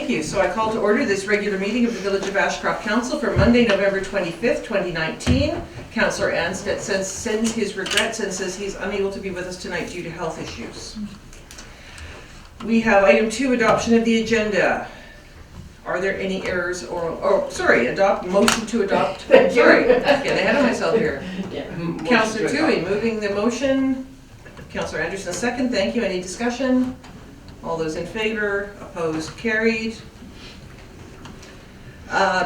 Thank you. So I call to order this regular meeting of the Village of Ashcroft Council for Monday, November 25th, 2019. Councillor Anstead sends his regrets and says he's unable to be with us tonight due to health issues. We have item 2, adoption of the agenda. Are there any errors or, motion to adopt. Sorry, getting ahead of myself here. Councillor Toohey moving the motion. Councillor Anderson second. Thank you. Any discussion? All those in favor, opposed, carried.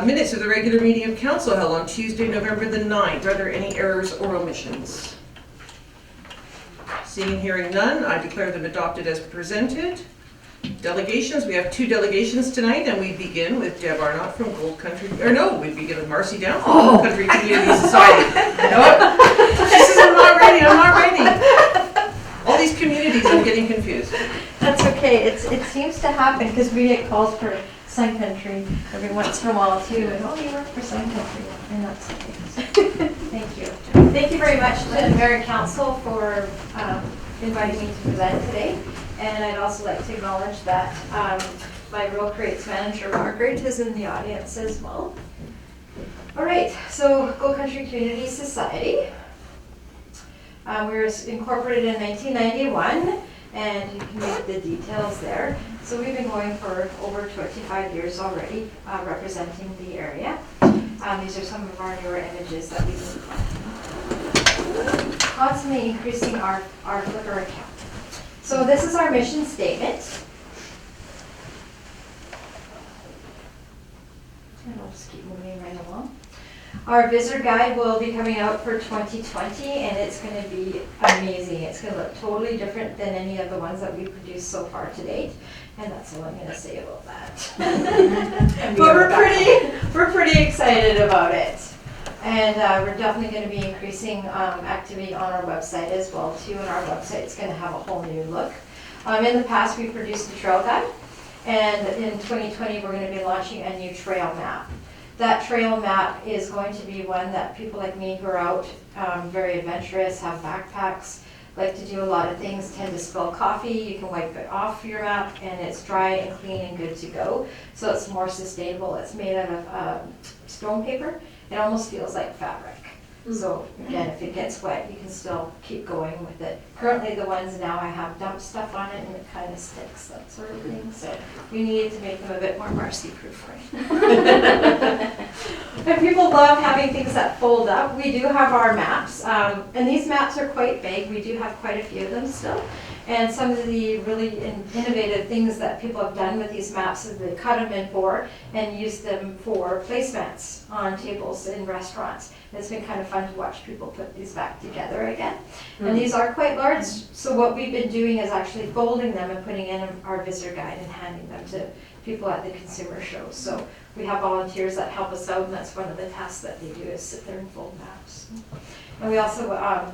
Minutes of the regular meeting of council held on Tuesday, November the 9th. Are there any errors or omissions? Seeing and hearing none, I declare them adopted as presented. Delegations, we have 2 delegations tonight, and we begin with Deb Arnott from Gold Country, we begin with Marcy Down from Gold Country Community Society. You know what? She says, I'm not ready. All these communities, I'm getting confused. That's okay. It seems to happen because we get calls for Sun Country every once in a while too. And you work for Sun Country, and that's okay. Thank you. Thank you very much to the Mayor and Council for inviting me to present today. And I'd also like to acknowledge that my Rural Creates manager Margaret is in the audience as well. All right. So Gold Country Community Society. We were incorporated in 1991. And you can read the details there. So we've been going for over 25 years already, representing the area. These are some of our newer images that we've been constantly increasing our Flickr account. So this is our mission statement. And I'll just keep moving right along. Our visitor guide will be coming out for 2020, and it's going to be amazing. It's going to look totally different than any of the ones that we've produced so far to date, and that's all I'm going to say about that. But we're pretty excited about it, and we're definitely going to be increasing activity on our website as well too. And our website is going to have a whole new look. In the past, we produced a trail guide, and in 2020, we're going to be launching a new trail map. That trail map is going to be one that people like me who are out, very adventurous, have backpacks, like to do a lot of things, tend to spill coffee. You can wipe it off your map, and it's dry and clean and good to go. So it's more sustainable. It's made out of stone paper. It almost feels like fabric. So again, if it gets wet, you can still keep going with it. Currently, the ones now I have dump stuff on it, and it kind of sticks, that sort of thing. So we needed to make them a bit more Marcy-proof, right? And people love having things that fold up. We do have our maps, and these maps are quite big. We do have quite a few of them still. And some of the really innovative things that people have done with these maps is they cut them in 4 and use them for placemats on tables in restaurants. It's been kind of fun to watch people put these back together again. And these are quite large, so what we've been doing is actually folding them and putting in our visitor guide and handing them to people at the consumer shows. So we have volunteers that help us out, and that's one of the tasks that they do is sit there and fold maps. And we also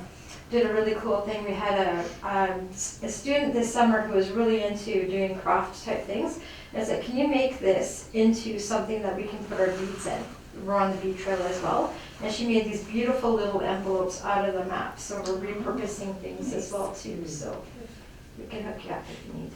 did a really cool thing. We had a student this summer who was really into doing craft type things. And I said, can you make this into something that we can put our beads in? We're on the bead trail as well. And she made these beautiful little envelopes out of the map. So we're repurposing things as well too. So we can hook you up if you need.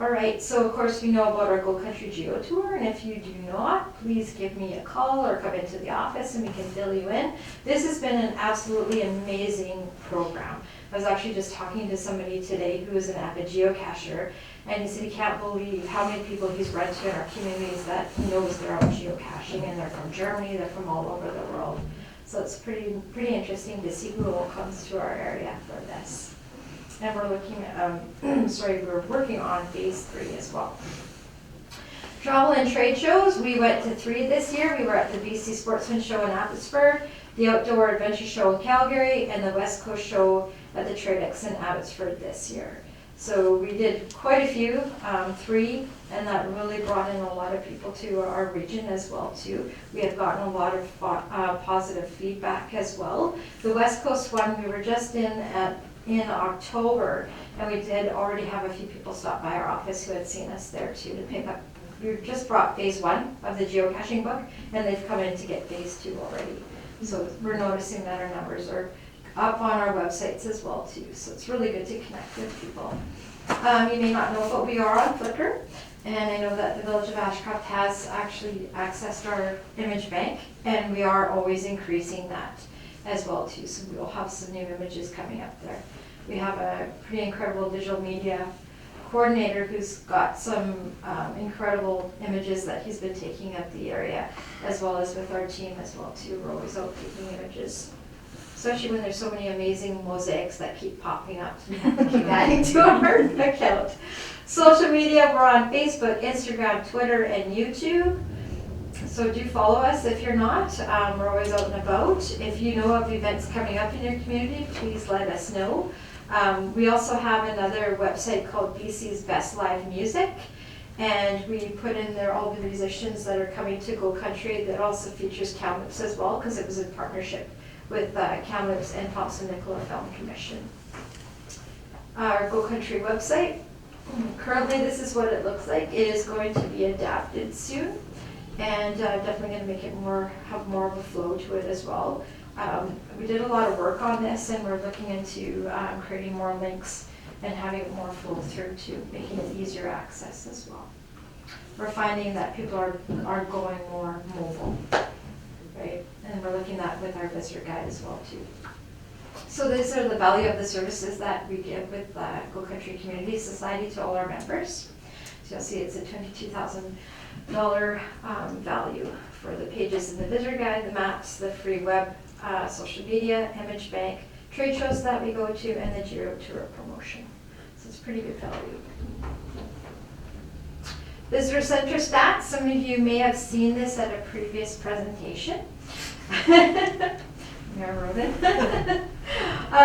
All right, so of course we know about our Gold Country Geo Tour, and if you do not, please give me a call or come into the office and we can fill you in. This has been an absolutely amazing program. I was actually just talking to somebody today who is an avid geocacher, and he said he can't believe how many people he's run to in our communities that he knows they're out geocaching, and they're from Germany, they're from all over the world. So it's pretty interesting to see who all comes to our area for this. And we're looking at, we're working on phase 3 as well. Travel and trade shows, we went to 3 this year. We were at the BC Sportsman Show in Abbotsford, the Outdoor Adventure Show in Calgary, and the West Coast Show at the Tradex in Abbotsford this year. So we did quite a few, 3, and that really brought in a lot of people to our region as well too. We have gotten a lot of positive feedback as well. The West Coast one, we were just in October, and we did already have a few people stop by our office who had seen us there too to pick up. We just brought phase 1 of the geocaching book, and they've come in to get phase 2 already. So we're noticing that our numbers are up on our websites as well too. So it's really good to connect with people. You may not know, but we are on Flickr. And I know that the Village of Ashcroft has actually accessed our image bank, and we are always increasing that as well too. So we'll have some new images coming up there. We have a pretty incredible digital media coordinator who's got some incredible images that he's been taking of the area, as well as with our team as well too. We're always out taking images, especially when there's so many amazing mosaics that keep popping up and keep adding to our account. Social media, we're on Facebook, Instagram, Twitter, and YouTube. So do follow us if you're not. We're always out and about. If you know of events coming up in your community, please let us know. We also have another website called BC's Best Live Music, and we put in there all the musicians that are coming to Go Country. That also features Kamloops as well, because it was in partnership with Kamloops and Thompson-Nicola Film Commission. Our Go Country website, currently this is what it looks like. It is going to be adapted soon, and definitely going to make it have more of a flow to it as well. We did a lot of work on this, and we're looking into creating more links and having it more flow through to making it easier access as well. We're finding that people are going more mobile, right? And we're looking at with our visitor guide as well too. So these are the value of the services that we give with Go Country Community Society to all our members. So you'll see it's a $22,000 value for the pages in the visitor guide, the maps, the free web, social media, image bank, trade shows that we go to, and the Giro Tour promotion. So it's pretty good value. Visitor Center stats. Some of you may have seen this at a previous presentation. Mayor Roden.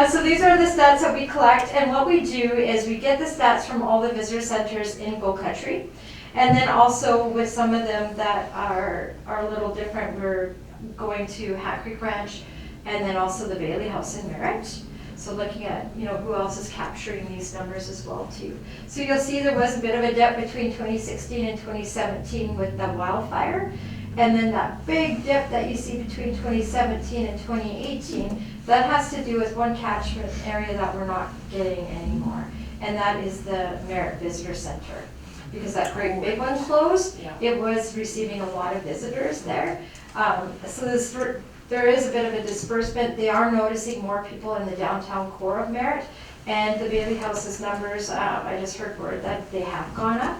So these are the stats that we collect, and what we do is we get the stats from all the visitor centers in Go Country, and then also with some of them that are a little different, we're going to Hat Creek Ranch, and then also the Bailey House in Merritt. So looking at, who else is capturing these numbers as well too. So you'll see there was a bit of a dip between 2016 and 2017 with the wildfire. And then that big dip that you see between 2017 and 2018, that has to do with one catchment area that we're not getting anymore. And that is the Merritt Visitor Center. Because that great big one closed, it was receiving a lot of visitors there. So there is a bit of a disbursement. They are noticing more people in the downtown core of Merritt. And the Bailey House's numbers, I just heard word that they have gone up.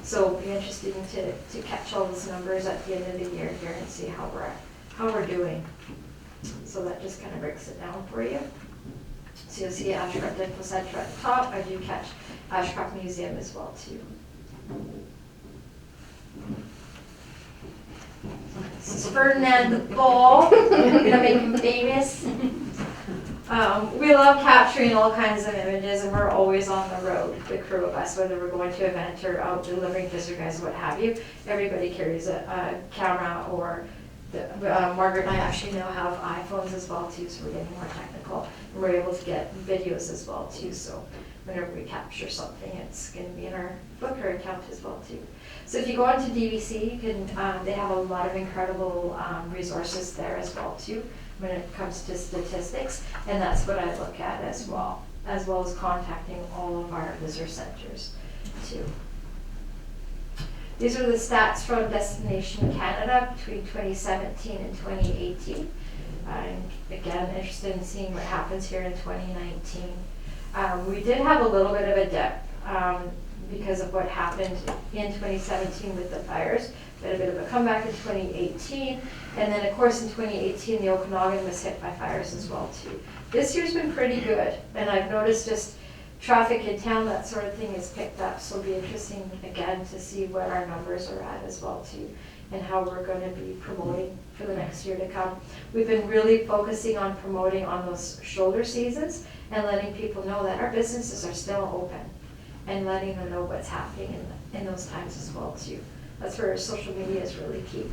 So it'll be interesting to catch all those numbers at the end of the year here and see how we're doing. So that just kind of breaks it down for you. So you'll see Ashcroft Info Center at the top. I do catch Ashcroft Museum as well too. This is Ferdinand the Bull. We're gonna make him famous. We love capturing all kinds of images, and we're always on the road, the crew of us, whether we're going to an event or out delivering visitor guides, what have you. Everybody carries a camera, or Margaret and I actually now have iPhones as well too, so we're getting more technical. And we're able to get videos as well too, so whenever we capture something, it's going to be in our Booker account as well too. So if you go onto DVC, you can, they have a lot of incredible resources there as well too, when it comes to statistics, and that's what I look at as well as contacting all of our visitor centers too. These are the stats from Destination Canada between 2017 and 2018. I'm again interested in seeing what happens here in 2019. We did have a little bit of a dip because of what happened in 2017 with the fires. We had a bit of a comeback in 2018, and then of course in 2018 the Okanagan was hit by fires as well too. This year's been pretty good, and I've noticed just traffic in town, that sort of thing is picked up, so it'll be interesting again to see what our numbers are at as well too, and how we're going to be promoting for the next year to come. We've been really focusing on promoting on those shoulder seasons and letting people know that our businesses are still open, and letting them know what's happening in those times as well too. That's where social media is really key.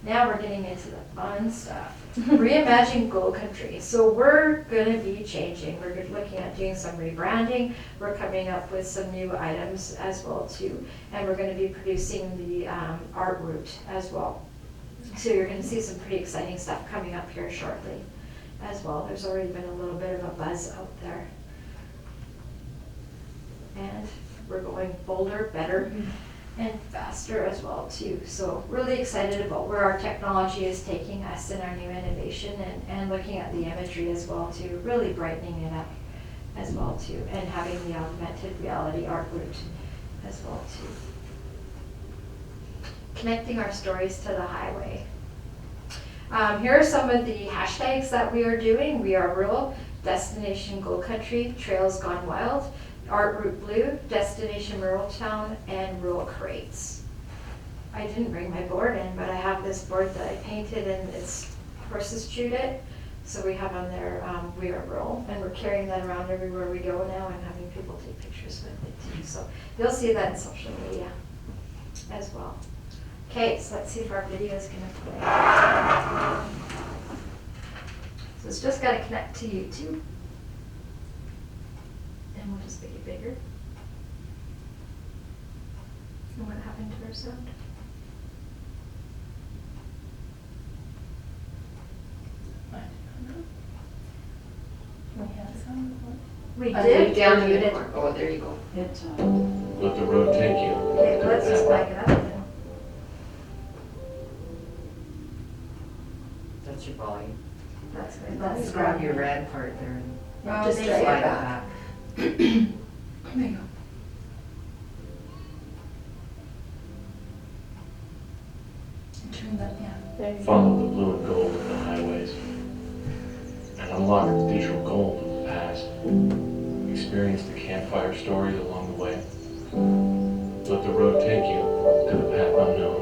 Now we're getting into the fun stuff. Reimagine Go Country. So we're going to be changing. We're looking at doing some rebranding. We're coming up with some new items as well too. And we're going to be producing the art route as well. So you're going to see some pretty exciting stuff coming up here shortly as well. There's already been a little bit of a buzz out there. And we're going bolder, better, and faster as well too. So really excited about where our technology is taking us in our new innovation, and looking at the imagery as well too, really brightening it up as well too, and having the augmented reality art route as well too. Connecting our stories to the highway. Here are some of the hashtags that we are doing. We are rural, destination Gold Country, trails gone wild, art route blue, destination rural town, and rural crates. I didn't bring my board in, but I have this board that I painted and it's horses chewed it. So we have on there, we are rural, and we're carrying that around everywhere we go now and having people take pictures with it too. So you'll see that in social media as well. Okay, so let's see if our video is gonna play. So it's just gotta connect to YouTube. And we'll just make it bigger. And what happened to our sound? We did download it. Oh, there you go. Let the road take you. Okay, well, let's just back it up then. That's your volume. That's good. Let's grab your red part there and Oh, just thank slide you. it back. There you go. Turn that, yeah. Follow the blue and gold of the highways and unlock the digital gold of the past. Experience the campfire stories along the way. Let the road take you to the path unknown.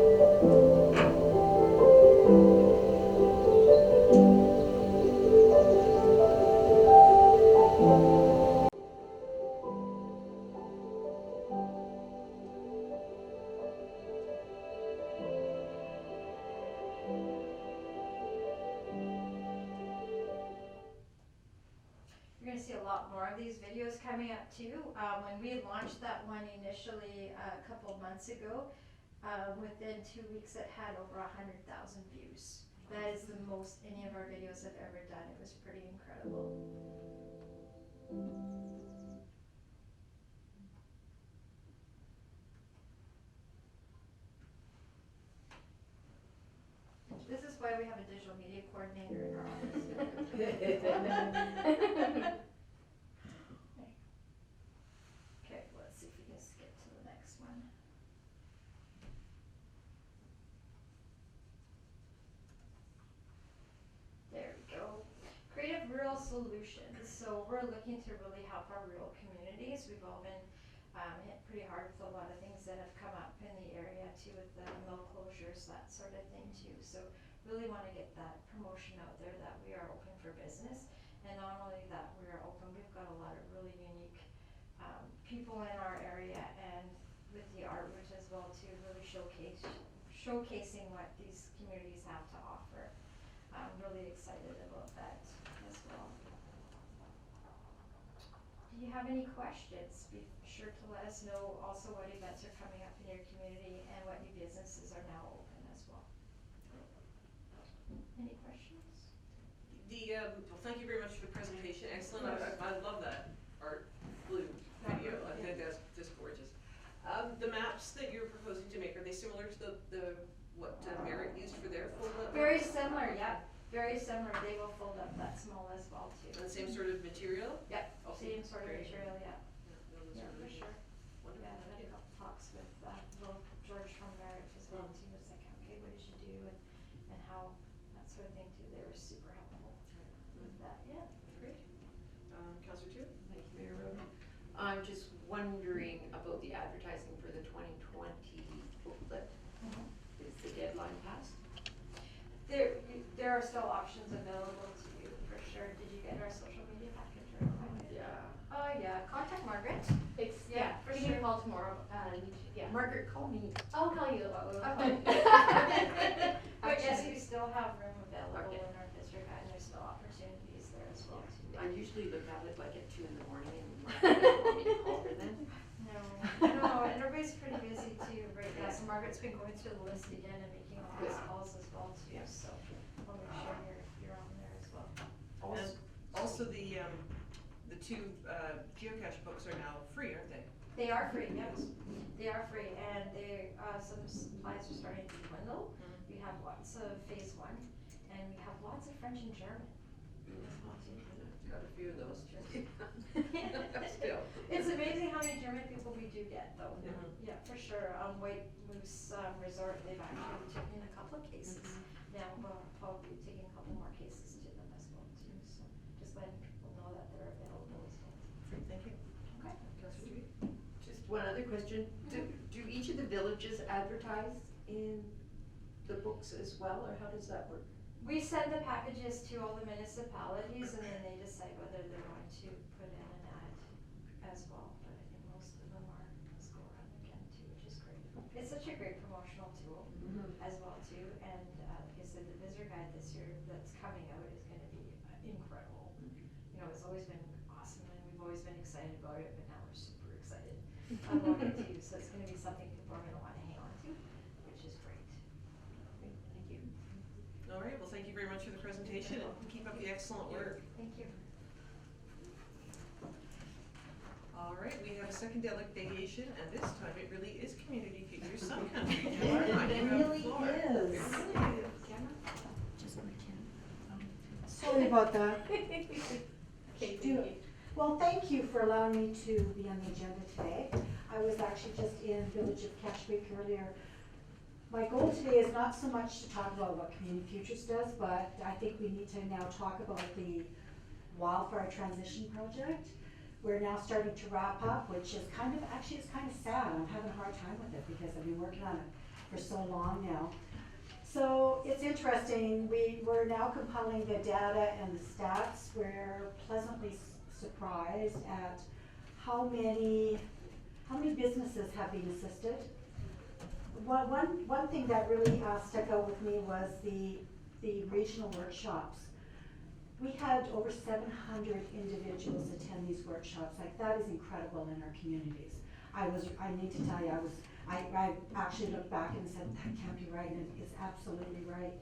You're gonna see a lot more of these videos coming up too. When we launched that one initially a couple of months ago, within 2 weeks it had over 100,000 views. That is the most any of our videos have ever done. It was pretty incredible. This is why we have a digital media coordinator in our office. Okay, let's see if we can skip to the next one. There we go. Creative rural solutions. So we're looking to really help our rural communities. We've all been hit pretty hard with a lot of things that have come up in the area too, with the mill closures, that sort of thing too. So really want to get that promotion out there that we are open for business. And not only that we are open, we've got a lot of really unique people in our area, and with the art route as well too, really showcasing what these communities have to offer. I'm really excited about that as well. Do you have any questions? Be sure to let us know also what events are coming up in your community and what new businesses are now open as well. Any questions? Well, thank you very much for the presentation. Excellent. I love that art blue video. I think that's just gorgeous. The maps that you're proposing to make, are they similar to what Merritt used for their fold up? Very similar, yeah. Very similar. They will fold up that small as well too. And the same sort of material? Yep. Okay, Same sort of great. material, yeah. Those Yeah, are for really sure. wonderful. Yeah, I've Thank had a you. couple talks with little George from Merritt as well too. It's like, okay, what did you do and how, that sort of thing too. They were super helpful with that, yeah. Great. Councillor Chu? Thank you, Mayor Roden. I'm just wondering about the advertising for the 2020 booklet. Is the deadline passed? There are still options available to you for sure. Did you get our social media package or not? Yeah. Oh yeah, contact Margaret. It's, Yeah, yeah, for give me sure. a call tomorrow, yeah. Margaret, call me. I'll call you about it. Okay. But yes, we still have room available Okay. in our visitor guide, and there's still opportunities there as well too. I usually look at it like at 2 in the morning and Margaret doesn't want me to call her then. No, and everybody's pretty busy too right now, so Margaret's been going through the list again and making all those calls as well too, Yeah. so we'll make sure you're on there as well. And also the two geocache books are now free, aren't they? They are free, yes. They are free, and they, some supplies are starting to dwindle. We have lots of phase 1, and we have lots of French and German. Got a few of those too. It's Still. amazing how many German people we do get, though. Mhm. Yeah, for sure. White Moose Resort, they've actually taken a couple of cases. Now we'll probably be taking a couple more cases to them as well too. So just letting people know that they're available as well. Great, thank you. Okay. Councillor Duty? Just one other question. Do each of the villages advertise in the books as well, or how does that work? We send the packages to all the municipalities and then they decide whether they're going to put in an ad as well. But I think most of them are, let's go around again too, which is great. It's such a great promotional tool as well too. And like I said, the visitor guide this year that's coming out is gonna be incredible. You know, it's always been awesome and we've always been excited about it, but now we're super excited about it too. So it's gonna be something people are gonna wanna hang on to, which is great. Great, thank you. All right, well, thank you very much for the presentation and keep up the excellent work. Thank you. All right, we have a second delegation, and this time it really is Community Futures Sun Country. Gemma, you have the floor. It really is. It really is. Sorry about that. Well, thank you for allowing me to be on the agenda today. I was actually just in Village of Cashwick earlier. My goal today is not so much to talk about what Community Futures does, but I think we need to now talk about the Wildfire Transition Project. We're now starting to wrap up, which is kind of sad. I'm having a hard time with it because I've been working on it for so long now. So it's interesting, we're now compiling the data and the stats. We're pleasantly surprised at how many businesses have been assisted. One thing that really stuck out with me was the regional workshops. We had over 700 individuals attend these workshops. Like, that is incredible in our communities. I need to tell you, I actually looked back and said, that can't be right, and it's absolutely right.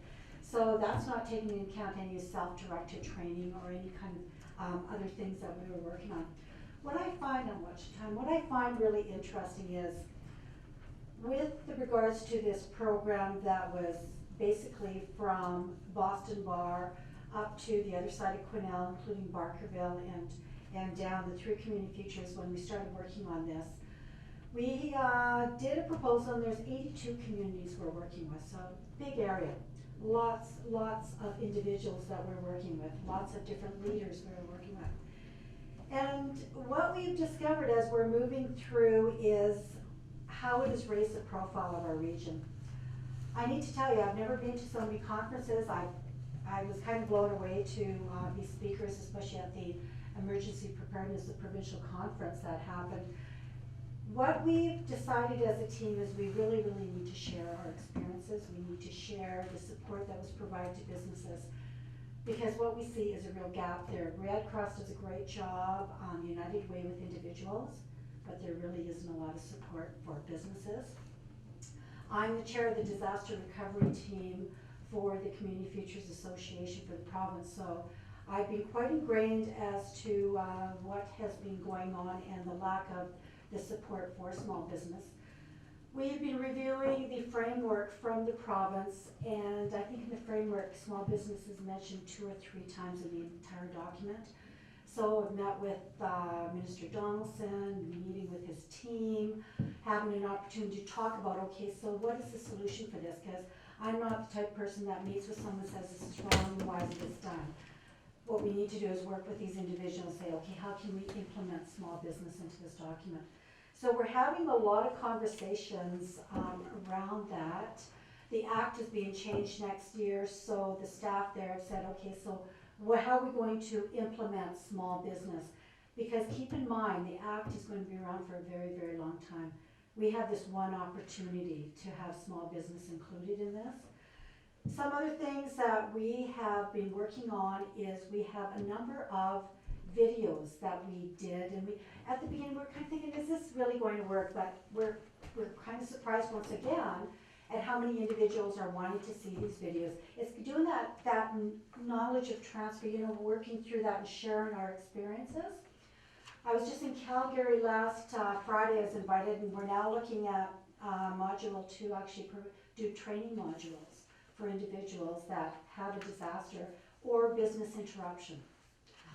So that's not taking into account any self-directed training or any kind of other things that we were working on. What I find really interesting is, with regards to this program that was basically from Boston Bar up to the other side of Quesnel, including Barkerville and down the 3 community futures, when we started working on this, we did a proposal, and there's 82 communities we're working with, so big area. Lots of individuals that we're working with, lots of different leaders we're working with. And what we've discovered as we're moving through is how it has raised the profile of our region. I need to tell you, I've never been to so many conferences. I was kind of blown away to be speakers, especially at the Emergency Preparedness, the provincial conference that happened. What we've decided as a team is we really need to share our experiences. We need to share the support that was provided to businesses, because what we see is a real gap there. Red Cross does a great job on United Way with individuals, but there really isn't a lot of support for businesses. I'm the chair of the disaster recovery team for the Community Futures Association for the province, so I've been quite ingrained as to what has been going on and the lack of the support for small business. We have been reviewing the framework from the province, and I think in the framework, small business is mentioned 2 or 3 times in the entire document. So I've met with Minister Donaldson, meeting with his team, having an opportunity to talk about, okay, so what is the solution for this? Because I'm not the type of person that meets with someone and says this is wrong, why is this done? What we need to do is work with these individuals and say, okay, how can we implement small business into this document? So we're having a lot of conversations around that. The act is being changed next year, so the staff there have said, okay, so how are we going to implement small business? Because keep in mind, the act is going to be around for a very long time. We have this one opportunity to have small business included in this. Some other things that we have been working on is we have a number of videos that we did, and at the beginning we're kind of thinking, is this really going to work? But we're kind of surprised once again at how many individuals are wanting to see these videos. It's doing that knowledge of transfer, working through that and sharing our experiences. I was just in Calgary last Friday, I was invited, and we're now looking at module to actually do training modules for individuals that have a disaster or business interruption.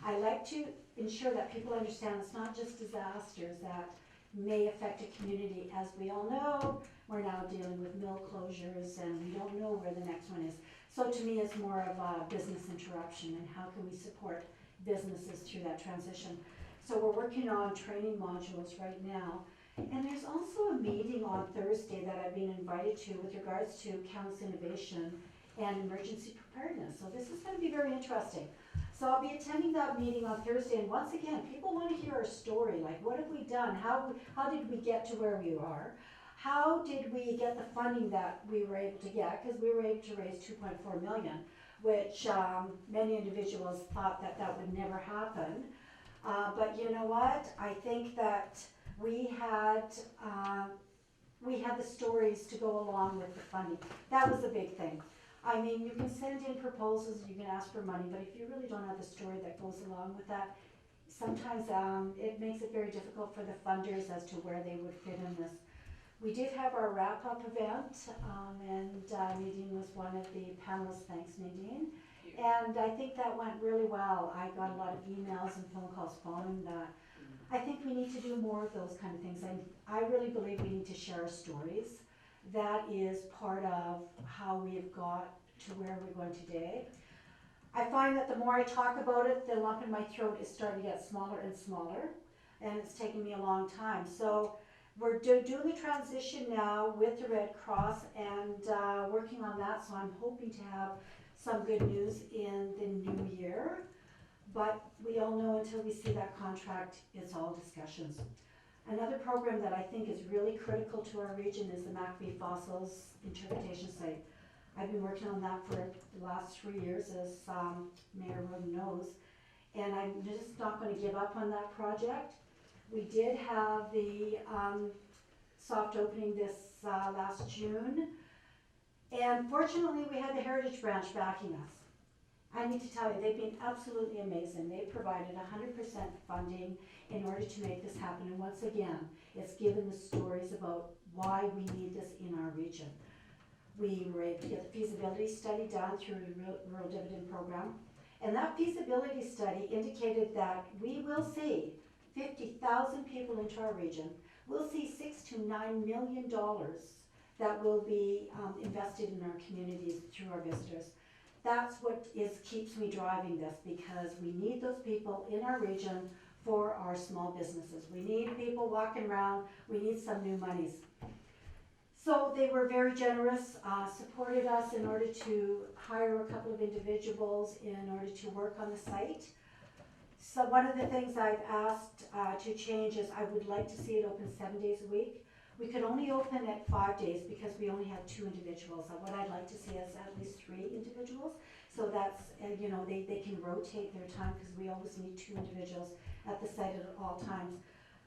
I like to ensure that people understand it's not just disasters that may affect a community. As we all know, we're now dealing with mill closures and we don't know where the next one is. So to me, it's more of a business interruption and how can we support businesses through that transition. So we're working on training modules right now. And there's also a meeting on Thursday that I've been invited to with regards to counts innovation and emergency preparedness. So this is going to be very interesting. So I'll be attending that meeting on Thursday, and once again, people want to hear our story, like what have we done? How did we get to where we are? How did we get the funding that we were able to get? Because we were able to raise 2.4 million, which many individuals thought that that would never happen. But you know what? I think that we had the stories to go along with the funding. That was the big thing. I mean, you can send in proposals, you can ask for money, but if you really don't have the story that goes along with that, sometimes it makes it very difficult for the funders as to where they would fit in this. We did have our wrap-up event, and Nadine was one of the panelists. Thanks, Nadine. And I think that went really well. I got a lot of emails and phone calls following that. I think we need to do more of those kind of things. I really believe we need to share our stories. That is part of how we have got to where we're going today. I find that the more I talk about it, the lump in my throat is starting to get smaller and smaller, and it's taken me a long time. So we're doing the transition now with the Red Cross and working on that, so I'm hoping to have some good news in the new year. But we all know until we see that contract, it's all discussions. Another program that I think is really critical to our region is the McVie Fossils Interpretation Site. I've been working on that for the last 3 years, as Mayor Roden knows, and I'm just not going to give up on that project. We did have the soft opening this last June, and fortunately we had the Heritage Branch backing us. I need to tell you, they've been absolutely amazing. They provided 100% funding in order to make this happen. And once again, it's given the stories about why we need this in our region. We were able to get the feasibility study done through the Rural Dividend Program. And that feasibility study indicated that we will see 50,000 people into our region. We'll see $6 to $9 million that will be invested in our communities through our visitors. That's what keeps me driving this, because we need those people in our region for our small businesses. We need people walking around. We need some new monies. So they were very generous, supported us in order to hire a couple of individuals in order to work on the site. So one of the things I've asked to change is I would like to see it open 7 days a week. We could only open at 5 days because we only have 2 individuals. What I'd like to see is at least 3 individuals. So that's, they can rotate their time, because we always need 2 individuals at the site at all times.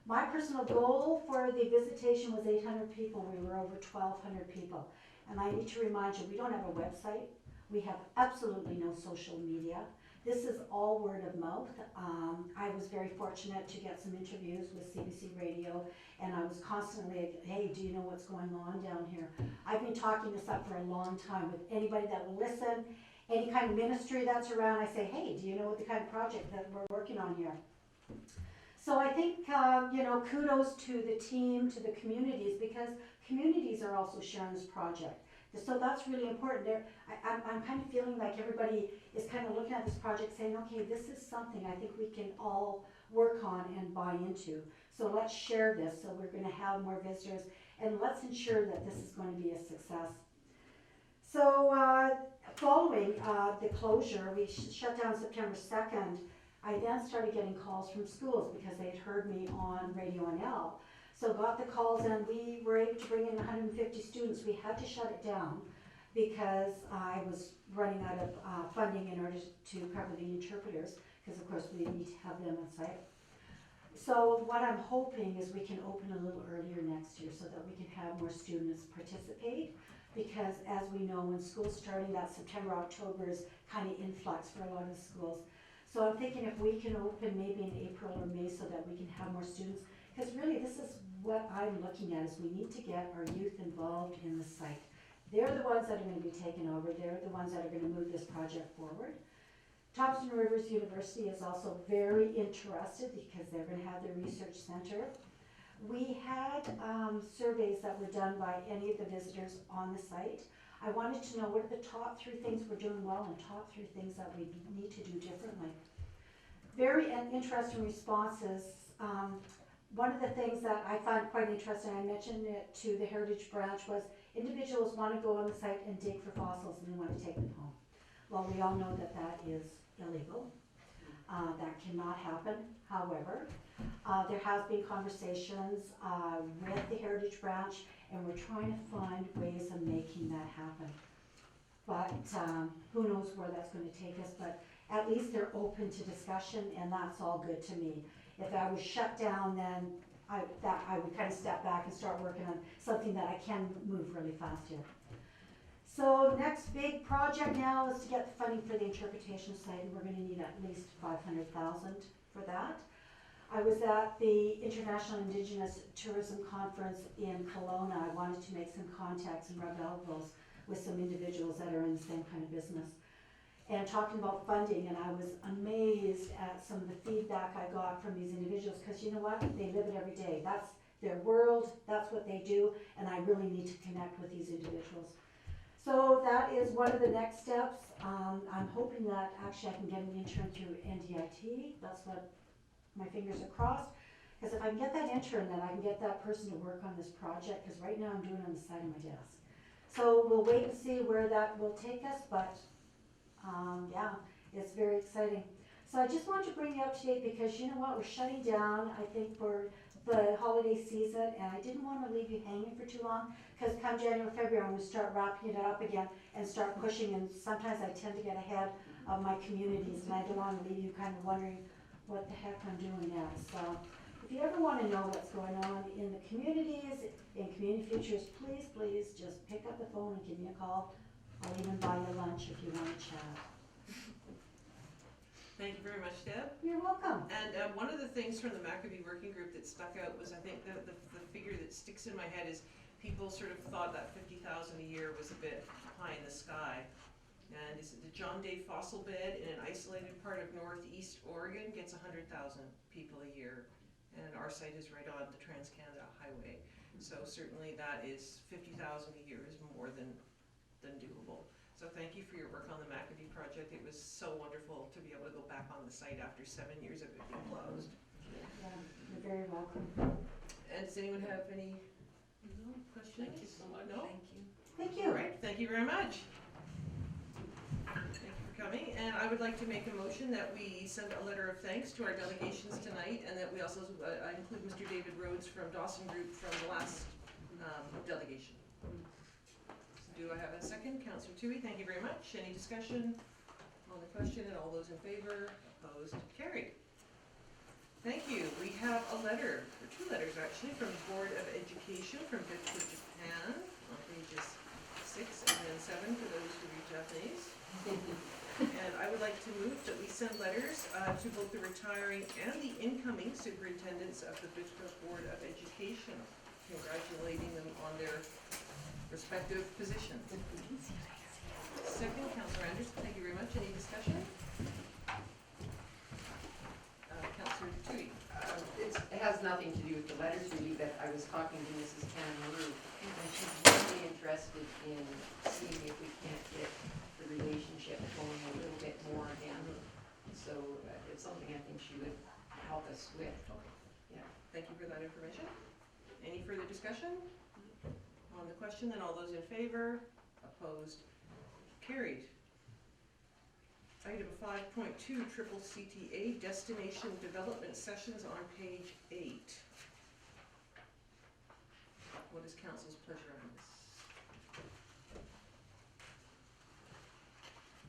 My personal goal for the visitation was 800 people. We were over 1,200 people. And I need to remind you, we don't have a website. We have absolutely no social media. This is all word of mouth. I was very fortunate to get some interviews with CBC Radio, and I was constantly, hey, do you know what's going on down here? I've been talking this up for a long time with anybody that will listen, any kind of ministry that's around. I say, hey, do you know what the kind of project that we're working on here? So I think, kudos to the team, to the communities, because communities are also sharing this project. So that's really important. I'm kind of feeling like everybody is kind of looking at this project saying, okay, this is something I think we can all work on and buy into. So let's share this, so we're going to have more visitors, and let's ensure that this is going to be a success. So following the closure, we shut down September 2nd. I then started getting calls from schools because they had heard me on Radio NL. So got the calls, and we were able to bring in 150 students. We had to shut it down because I was running out of funding in order to cover the interpreters, because of course we need to have them on site. So what I'm hoping is we can open a little earlier next year so that we can have more students participate, because as we know, when school's starting, that September, October is kind of influx for a lot of schools. So I'm thinking if we can open maybe in April or May so that we can have more students, because really this is what I'm looking at, is we need to get our youth involved in the site. They're the ones that are gonna be taken over, they're the ones that are gonna move this project forward. Thompson Rivers University is also very interested because they're gonna have their research center. We had surveys that were done by any of the visitors on the site. I wanted to know what are the top 3 things we're doing well and top 3 things that we need to do differently. Very interesting responses. One of the things that I found quite interesting, I mentioned it to the Heritage Branch, was individuals want to go on the site and dig for fossils and they want to take them home. Well, we all know that that is illegal. That cannot happen. However, there has been conversations with the Heritage Branch, and we're trying to find ways of making that happen. But who knows where that's going to take us, but at least they're open to discussion, and that's all good to me. If I was shut down, then I would kind of step back and start working on something that I can move really fast here. So next big project now is to get the funding for the interpretation site, and we're going to need at least $500,000 for that. I was at the International Indigenous Tourism Conference in Kelowna. I wanted to make some contacts and rub elbows with some individuals that are in the same kind of business. And talking about funding, and I was amazed at some of the feedback I got from these individuals, because you know what, they live it every day. That's their world, that's what they do, and I really need to connect with these individuals. So that is one of the next steps. I'm hoping that actually I can get an intern through NDIT. That's what my fingers are crossed. Because if I can get that intern, then I can get that person to work on this project, because right now I'm doing it on the side of my desk. So we'll wait and see where that will take us, but yeah, it's very exciting. So I just wanted to bring you up to date because you know what, we're shutting down, I think, for the holiday season, and I didn't want to leave you hanging for too long, because come January, February, I'm going to start wrapping it up again and start pushing, and sometimes I tend to get ahead of my communities, and I don't want to leave you kind of wondering what the heck I'm doing next. So if you ever want to know what's going on in the communities, in Community Futures, please, please just pick up the phone and give me a call. I'll even buy you lunch if you want to chat. Thank you very much, Deb. You're welcome. And one of the things from the Maccabee Working Group that stuck out was, I think the figure that sticks in my head is people sort of thought that $50,000 a year was a bit pie in the sky. And is it the John Day fossil bed in an isolated part of northeast Oregon gets 100,000 people a year. And our site is right on the Trans-Canada Highway. So certainly that is $50,000 a year is more than doable. So thank you for your work on the Maccabee project. It was so wonderful to be able to go back on the site after 7 years of it being closed. Yeah, you're very welcome. And does anyone have any questions? Thank you so much. No? Thank you. Thank All you. right, thank you very much. Thank you for coming, and I would like to make a motion that we send a letter of thanks to our delegations tonight, and that we also include Mr. David Rhodes from Dawson Group from the last delegation. Do I have a second? Councillor Toohey, thank you very much. Any discussion on the question, and all those in favor? Opposed? Carried. Thank you. We have a letter, or 2 letters actually, from the Board of Education from Victor, Japan, on pages 6 and then 7 for those who read Japanese. And I would like to move that we send letters to both the retiring and the incoming superintendents of the Fitchburg Board of Education, congratulating them on their respective positions. Second, Councillor Anderson, thank you very much. Any discussion? Councillor Toohey. It has nothing to do with the letters really, but I was talking to Mrs. Cameron, and she's really interested in seeing if we can't get the relationship going a little bit more again. So it's something I think she would help us with. Yeah. Thank you for that information. Any further discussion on the question? Then all those in favor? Opposed? Carried. Item 5.2, Triple CTA Destination Development Sessions on page 8. What is council's pleasure on this?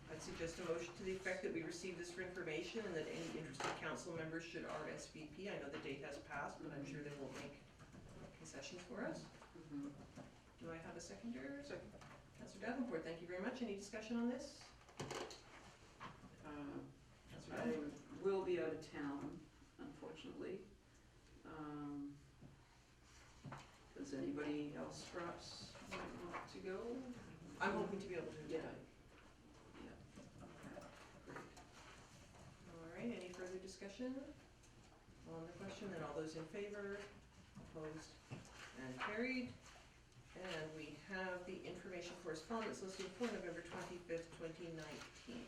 I'd suggest a motion to the effect that we receive this for information and that any interested council members should RSVP. I know the date has passed, but I'm sure they will make concessions for us. Do I have a seconder? Second. Councillor Davenport, thank you very much. Any discussion on this? Councillor Councillor I Davenport. will be out of town, unfortunately. Does anybody else perhaps want to go? I'm hoping to be able to. Yeah. All right, any further discussion on the question? Then all those in favor, opposed, and carried. And we have the information correspondence listed for November 25th, 2019.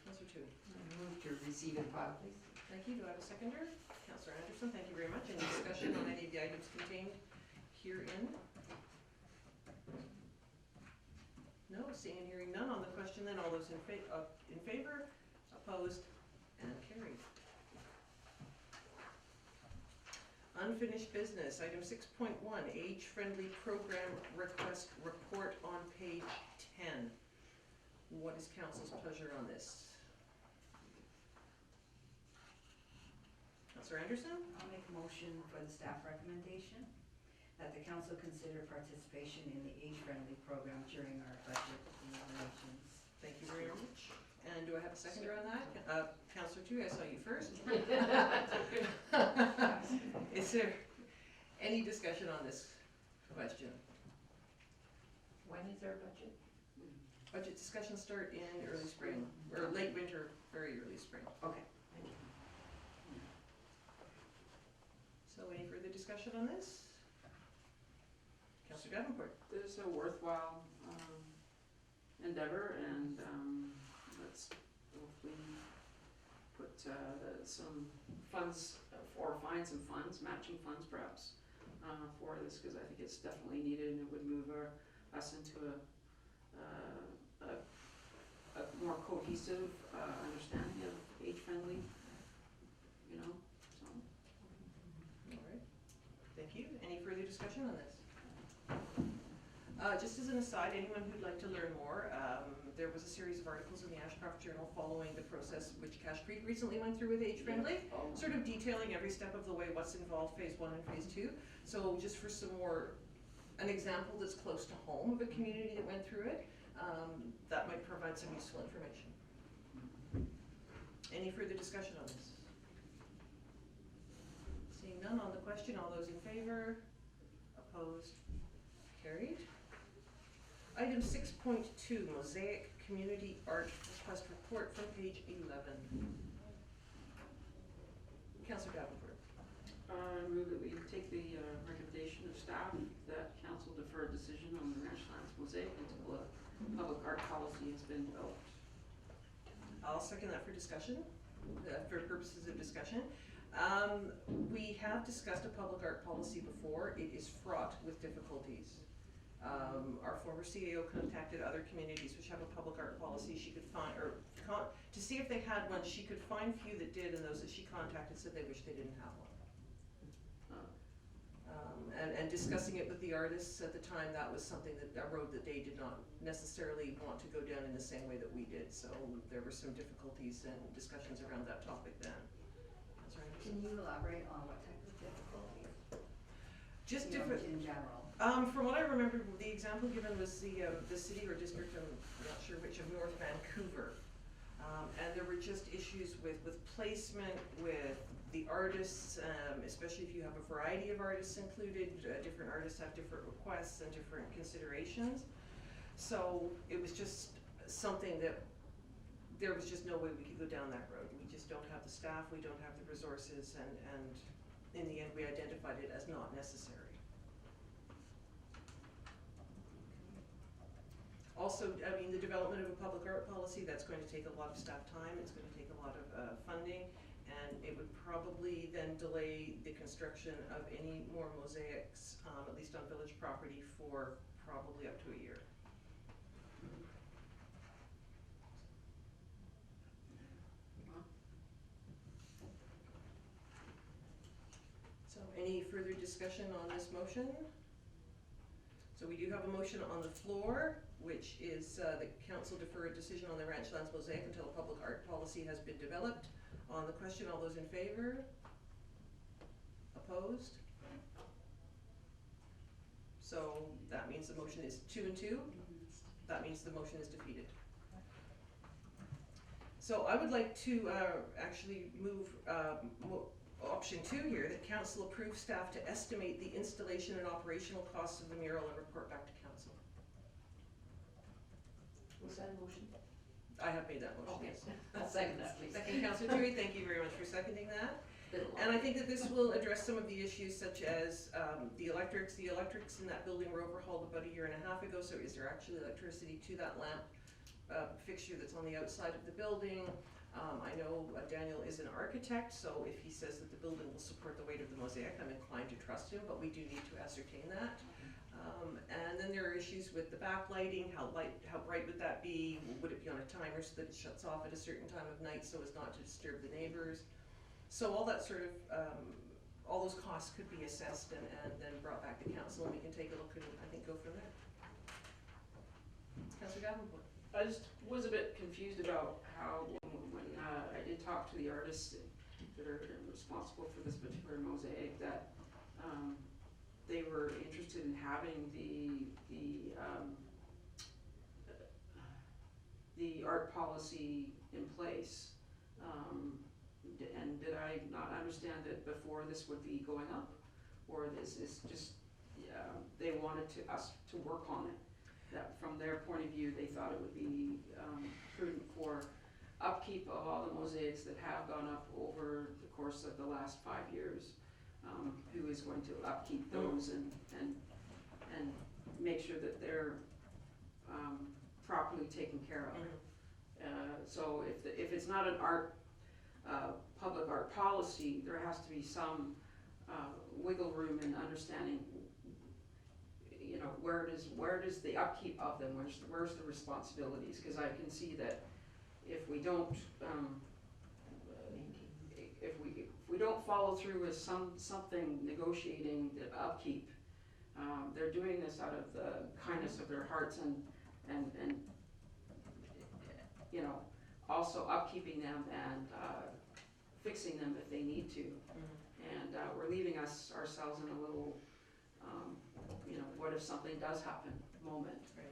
Councillor Tui. I move to receive and file, please. Thank you. Do I have a seconder? Councillor Anderson, thank you very much. Any discussion on any of the items contained herein? No, seeing and hearing none on the question, then all those in favor, opposed, and carried. Unfinished business, item 6.1, age-friendly program request report on page 10. What is council's pleasure on this? Councillor Anderson? I'll make a motion for the staff recommendation that the council consider participation in the age-friendly program during our budget deliberations. Thank you very much. And do I have a seconder on that? Councillor Tui, I saw you first. Is there any discussion on this question? When is our budget? Budget discussions start in early spring, or late winter, very early spring. Okay, thank you. So any further discussion on this? Councillor Davenport? This is a worthwhile endeavor, and let's hopefully put some funds, or find some funds, matching funds perhaps, for this, because I think it's definitely needed, and it would move us into a more cohesive understanding of age-friendly, so. All right, thank you. Any further discussion on this? Just as an aside, anyone who'd like to learn more, there was a series of articles in the Ashcroft Journal following the process which Cache Creek recently went through with Age Friendly, sort of detailing every step of the way what's involved, phase 1 and phase 2. So just for some more, an example that's close to home of a community that went through it, that might provide some useful information. Any further discussion on this? Seeing none on the question, all those in favor? Opposed? Carried. Item 6.2, Mosaic Community Art Request Report from page 11. Councillor Davenport. I move that we take the recommendation of staff that council defer a decision on the Ranchlands Mosaic until a public art policy has been developed. I'll second that for discussion, for purposes of discussion. We have discussed a public art policy before. It is fraught with difficulties. Our former CAO contacted other communities which have a public art policy she could find, or to see if they had one. She could find few that did, and those that she contacted said they wish they didn't have one. And discussing it with the artists at the time, that was something that, a road that they did not necessarily want to go down in the same way that we did. So there were some difficulties and discussions around that topic then. Can you elaborate on what type of difficulties? Just different. In general. From what I remember, the example given was the city or district, I'm not sure which, of North Vancouver. And there were just issues with placement, with the artists, especially if you have a variety of artists included. Different artists have different requests and different considerations. So it was just something that there was just no way we could go down that road. We just don't have the staff, we don't have the resources, and in the end we identified it as not necessary. Also, I mean, the development of a public art policy, that's going to take a lot of staff time, it's going to take a lot of funding, and it would probably then delay the construction of any more mosaics, at least on village property, for probably up to a year. So any further discussion on this motion? So we do have a motion on the floor, which is the council defer a decision on the Ranchlands Mosaic until a public art policy has been developed. On the question, all those in favor? Opposed? So that means the motion is 2 and 2. That means the motion is defeated. So I would like to actually move option 2 here, that council approve staff to estimate the installation and operational costs of the mural and report back to council. Was that a motion? I have made that motion, Okay, yes. I'll second that, please. Second, Councillor Tui, thank you very much for seconding that. And I think that this will address some of the issues such as the electrics. The electrics in that building were overhauled about 1.5 years ago, so is there actually electricity to that lamp fixture that's on the outside of the building? I know Daniel is an architect, so if he says that the building will support the weight of the mosaic, I'm inclined to trust him, but we do need to ascertain that. And then there are issues with the backlighting. How bright would that be? Would it be on a timer so that it shuts off at a certain time of night so as not to disturb the neighbors? So all that sort of, all those costs could be assessed and then brought back to council, and we can take a look and I think go from there. Councillor Davenport. I just was a bit confused about how, when I did talk to the artists that are responsible for this particular mosaic, that they were interested in having the art policy in place. And did I not understand that before this would be going up? Or this is just, they wanted us to work on it? That from their point of view, they thought it would be prudent for upkeep of all the mosaics that have gone up over the course of the last 5 years. Who is going to upkeep those and make sure that they're properly taken care of. So if it's not an public art policy, there has to be some wiggle room in understanding, you know, where does the upkeep of them, where's the responsibilities? Because I can see that if we don't if we don't follow through with something negotiating the upkeep, they're doing this out of the kindness of their hearts and you know, also upkeeping them and fixing them if they need to. And we're leaving ourselves in a little, you know, what if something does happen moment. Right.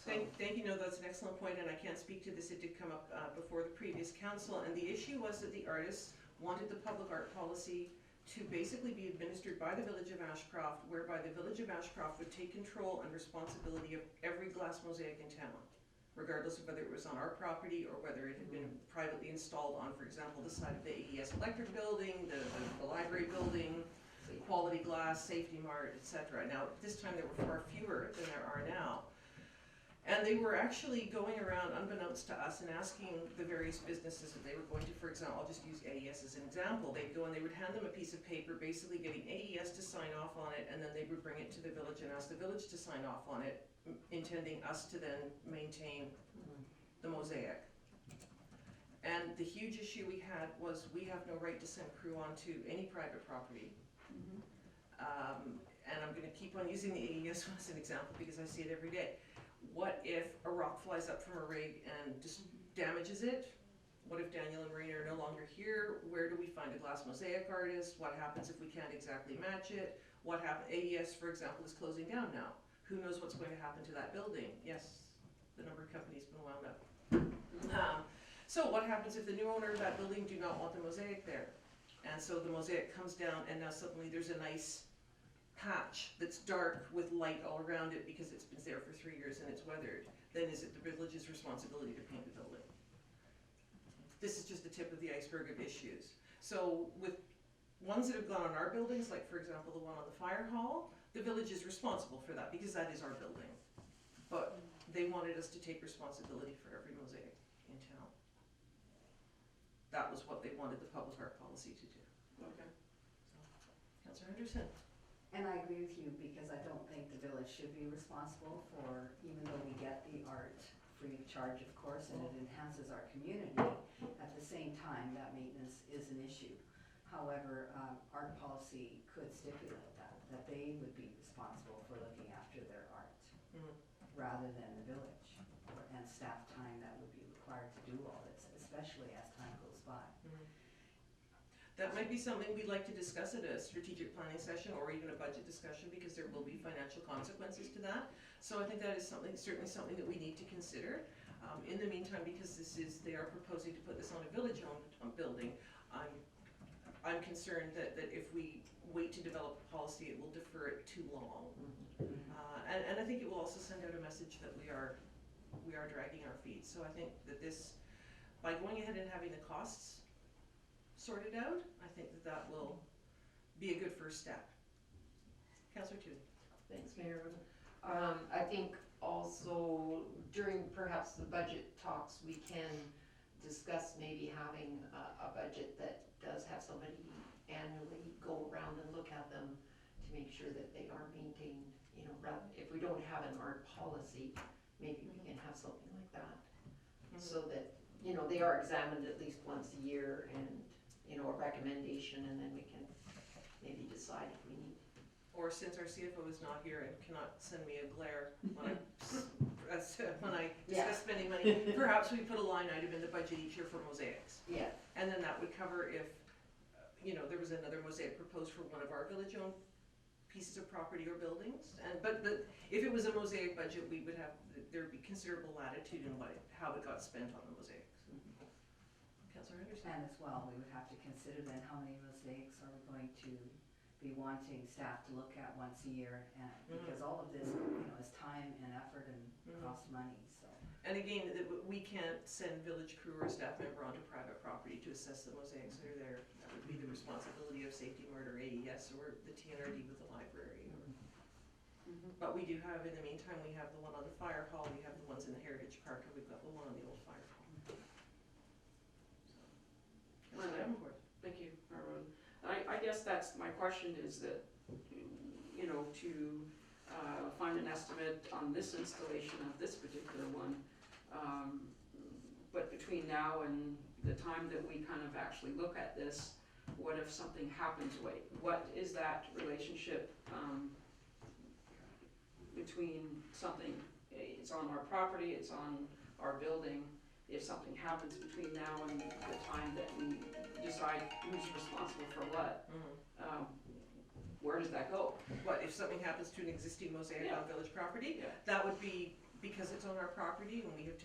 So, Thank you. No, that's an excellent point, and I can't speak to this. It did come up before the previous council, and the issue was that the artists wanted the public art policy to basically be administered by the Village of Ashcroft, whereby the Village of Ashcroft would take control and responsibility of every glass mosaic in town, regardless of whether it was on our property or whether it had been privately installed on, for example, the side of the AES electric building, the library building, the Quality Glass, Safety Mart, etc. Now, this time there were far fewer than there are now. And they were actually going around unbeknownst to us and asking the various businesses that they were going to, for example, I'll just use AES as an example. They'd go and they would hand them a piece of paper, basically getting AES to sign off on it, and then they would bring it to the village and ask the village to sign off on it, intending us to then maintain the mosaic. And the huge issue we had was we have no right to send crew onto any private property. And I'm gonna keep on using the AES as an example because I see it every day. What if a rock flies up from a rig and just damages it? What if Daniel and Marina are no longer here? Where do we find a glass mosaic artist? What happens if we can't exactly match it? What happens? AES, for example, is closing down now. Who knows what's going to happen to that building? Yes, the number of companies been wound up. So what happens if the new owner of that building do not want the mosaic there? And so the mosaic comes down and now suddenly there's a nice patch that's dark with light all around it because it's been there for 3 years and it's weathered. Then is it the village's responsibility to paint the building? This is just the tip of the iceberg of issues. So with ones that have gone on our buildings, like for example the one on the fire hall, the village is responsible for that because that is our building. But they wanted us to take responsibility for every mosaic in town. That was what they wanted the public art policy to do. okay. Councillor Henderson. And I agree with you, because I don't think the village should be responsible for, even though we get the art free of charge, of course, and it enhances our community, at the same time, that maintenance is an issue. However, art policy could stipulate that they would be responsible for looking after their art, rather than the village, and staff time that would be required to do all this, especially as time goes by. That might be something we'd like to discuss at a strategic planning session or even a budget discussion, because there will be financial consequences to that. So I think that is something, certainly something that we need to consider. In the meantime, because they are proposing to put this on a village-owned building, I'm concerned that if we wait to develop a policy, it will defer it too long. And I think it will also send out a message that we are dragging our feet. So I think that by going ahead and having the costs sorted out, I think that will be a good first step. Councillor Toohey. Thanks, Mayor. I think also during perhaps the budget talks, we can discuss maybe having a budget that does have somebody annually go around and look at them to make sure that they are maintained. You know, if we don't have an art policy, maybe we can have something like that. So that, you know, they are examined at least once a year and, you know, a recommendation, and then we can maybe decide if we need. Or since our CFO is not here and cannot send me a glare when I discuss spending money, perhaps we put a line item in the budget each year for mosaics. Yeah. And then that would cover if, you know, there was another mosaic proposed for one of our village-owned pieces of property or buildings. But if it was a mosaic budget, there'd be considerable latitude in how it got spent on the mosaics. Councillor Henderson. And as well, we would have to consider then how many mosaics are we going to be wanting staff to look at once a year, and because all of this, you know, is time and effort and costs money, so. And again, we can't send village crew or a staff member onto private property to assess the mosaics that are there. That would be the responsibility of Safety Murder AES or the TNRD with the library. But we do have, in the meantime, we have the one on the fire hall, we have the ones in the Heritage Park, and we've got the one on the old fire hall. Councillor Davenport. Thank you, Arun. I guess that's, my question is that, you know, to find an estimate on this installation of this particular one, but between now and the time that we kind of actually look at this, what if something happens? What is that relationship between something, it's on our property, it's on our building, if something happens between now and the time that we decide who's responsible for what, where does that go? What, if something happens to an existing mosaic on village property? Yeah. That would be, because it's on our property and we have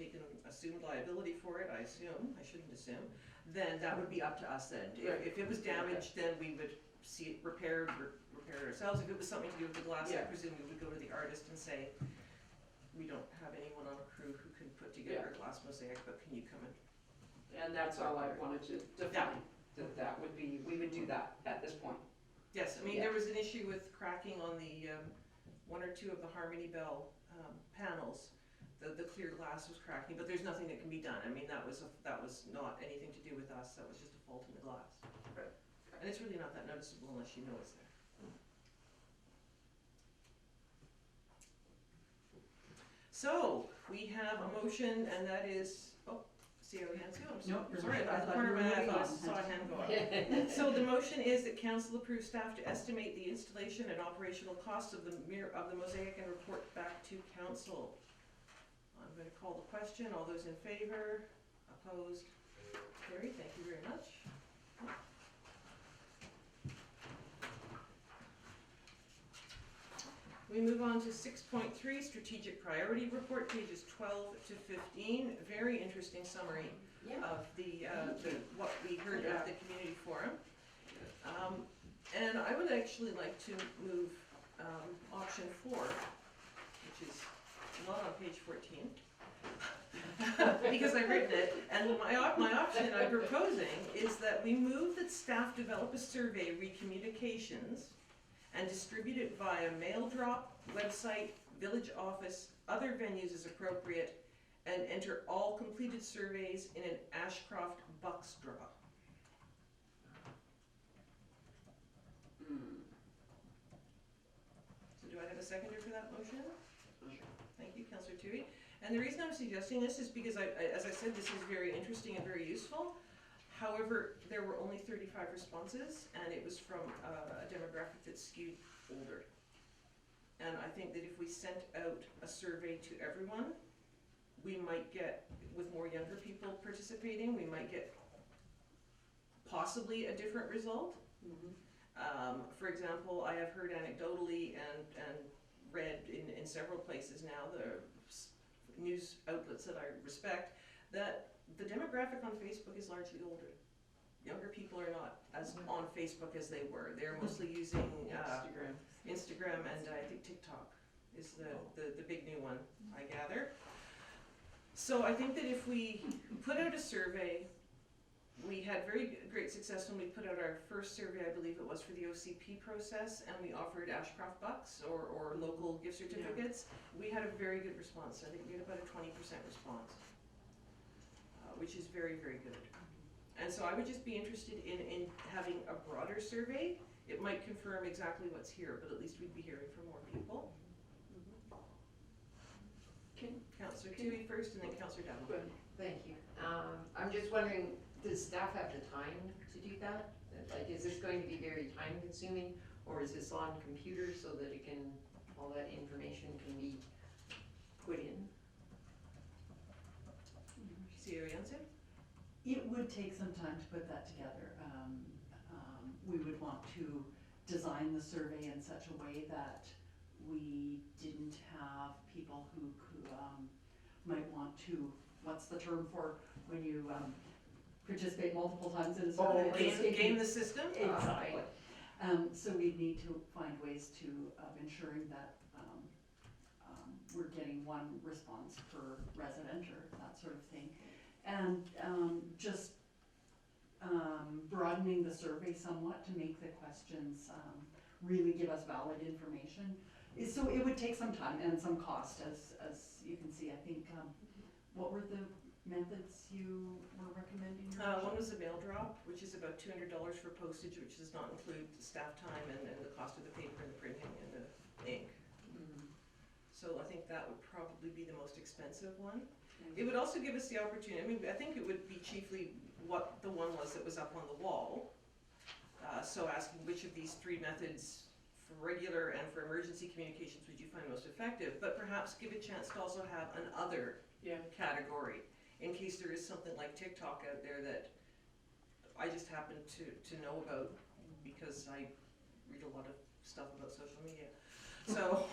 assumed liability for it, I shouldn't assume, then that would be up to us then. If it was damaged, then we would see it repaired, repair it ourselves. If it was something to do with the glass, I presume we would go to the artist and say, we don't have anyone on a crew who can put together a glass mosaic, but can you come in? And that's all I wanted to define, that would be, we would do that at this point. Yes, I mean, there was an issue with cracking on the one or two of the Harmony Bell panels. The clear glass was cracking, but there's nothing that can be done. I mean, that was not anything to do with us, that was just a fault in the glass. Right. And it's really not that noticeable unless you know it's there. So, we have a motion, and that is, see how the hands go? Nope, Sorry, you're I right. the corner of my eye, I thought I Moving on. saw a hand go up. So the motion is that council approves staff to estimate the installation and operational costs of the mosaic and report back to council. I'm going to call the question. All those in favor? Opposed? Carried. Thank you very much. We move on to 6.3, Strategic Priority Report, pages 12 to 15. Very interesting summary of what we heard at the community forum. And I would actually like to move option 4, which is not on page 14, because I've written it. And my option I'm proposing is that we move that staff develop a survey re-communications and distribute it via mail drop, website, village office, other venues as appropriate, and enter all completed surveys in an Ashcroft Bucks draw. So do I have a seconder for that motion? Sure. Thank you, Councillor Toohey. And the reason I'm suggesting this is because, as I said, this is very interesting and very useful. However, there were only 35 responses, and it was from a demographic that skewed older. And I think that if we sent out a survey to everyone, we might get, with more younger people participating, we might get possibly a different result. For example, I have heard anecdotally and read in several places now, news outlets that I respect, that the demographic on Facebook is largely older. Younger people are not as on Facebook as they were. They're mostly using Instagram and I think TikTok is the big new one, I gather. So I think that if we put out a survey, we had very great success when we put out our first survey, I believe it was for the OCP process, and we offered Ashcroft bucks or local gift certificates. We had a very good response. I think we had about a 20% response, which is very, very good. And so I would just be interested in having a broader survey. It might confirm exactly what's here, but at least we'd be hearing from more people. Councillor Tui first and then Councillor Devlin. Thank you. I'm just wondering, does staff have the time to do that? Like, is this going to be very time consuming, or is this on computer so that it can, all that information can be put in? See your answer? It would take some time to put that together. We would want to design the survey in such a way that we didn't have people who could, might want to, what's the term for when you participate multiple times in a survey? Game the system? Exactly. So we'd need to find ways of ensuring that we're getting one response per resident or that sort of thing. And just broadening the survey somewhat to make the questions really give us valid information. So it would take some time and some cost, as you can see. I think, what were the methods you were recommending? One was a mail drop, which is about $200 for postage, which does not include staff time and the cost of the paper and the printing and the ink. So I think that would probably be the most expensive one. It would also give us the opportunity, I mean, I think it would be chiefly what the one was that was up on the wall. So asking which of these three methods for regular and for emergency communications would you find most effective, but perhaps give a chance to also have an other category in case there is something like TikTok out there that I just happen to know about because I read a lot of stuff about social media. So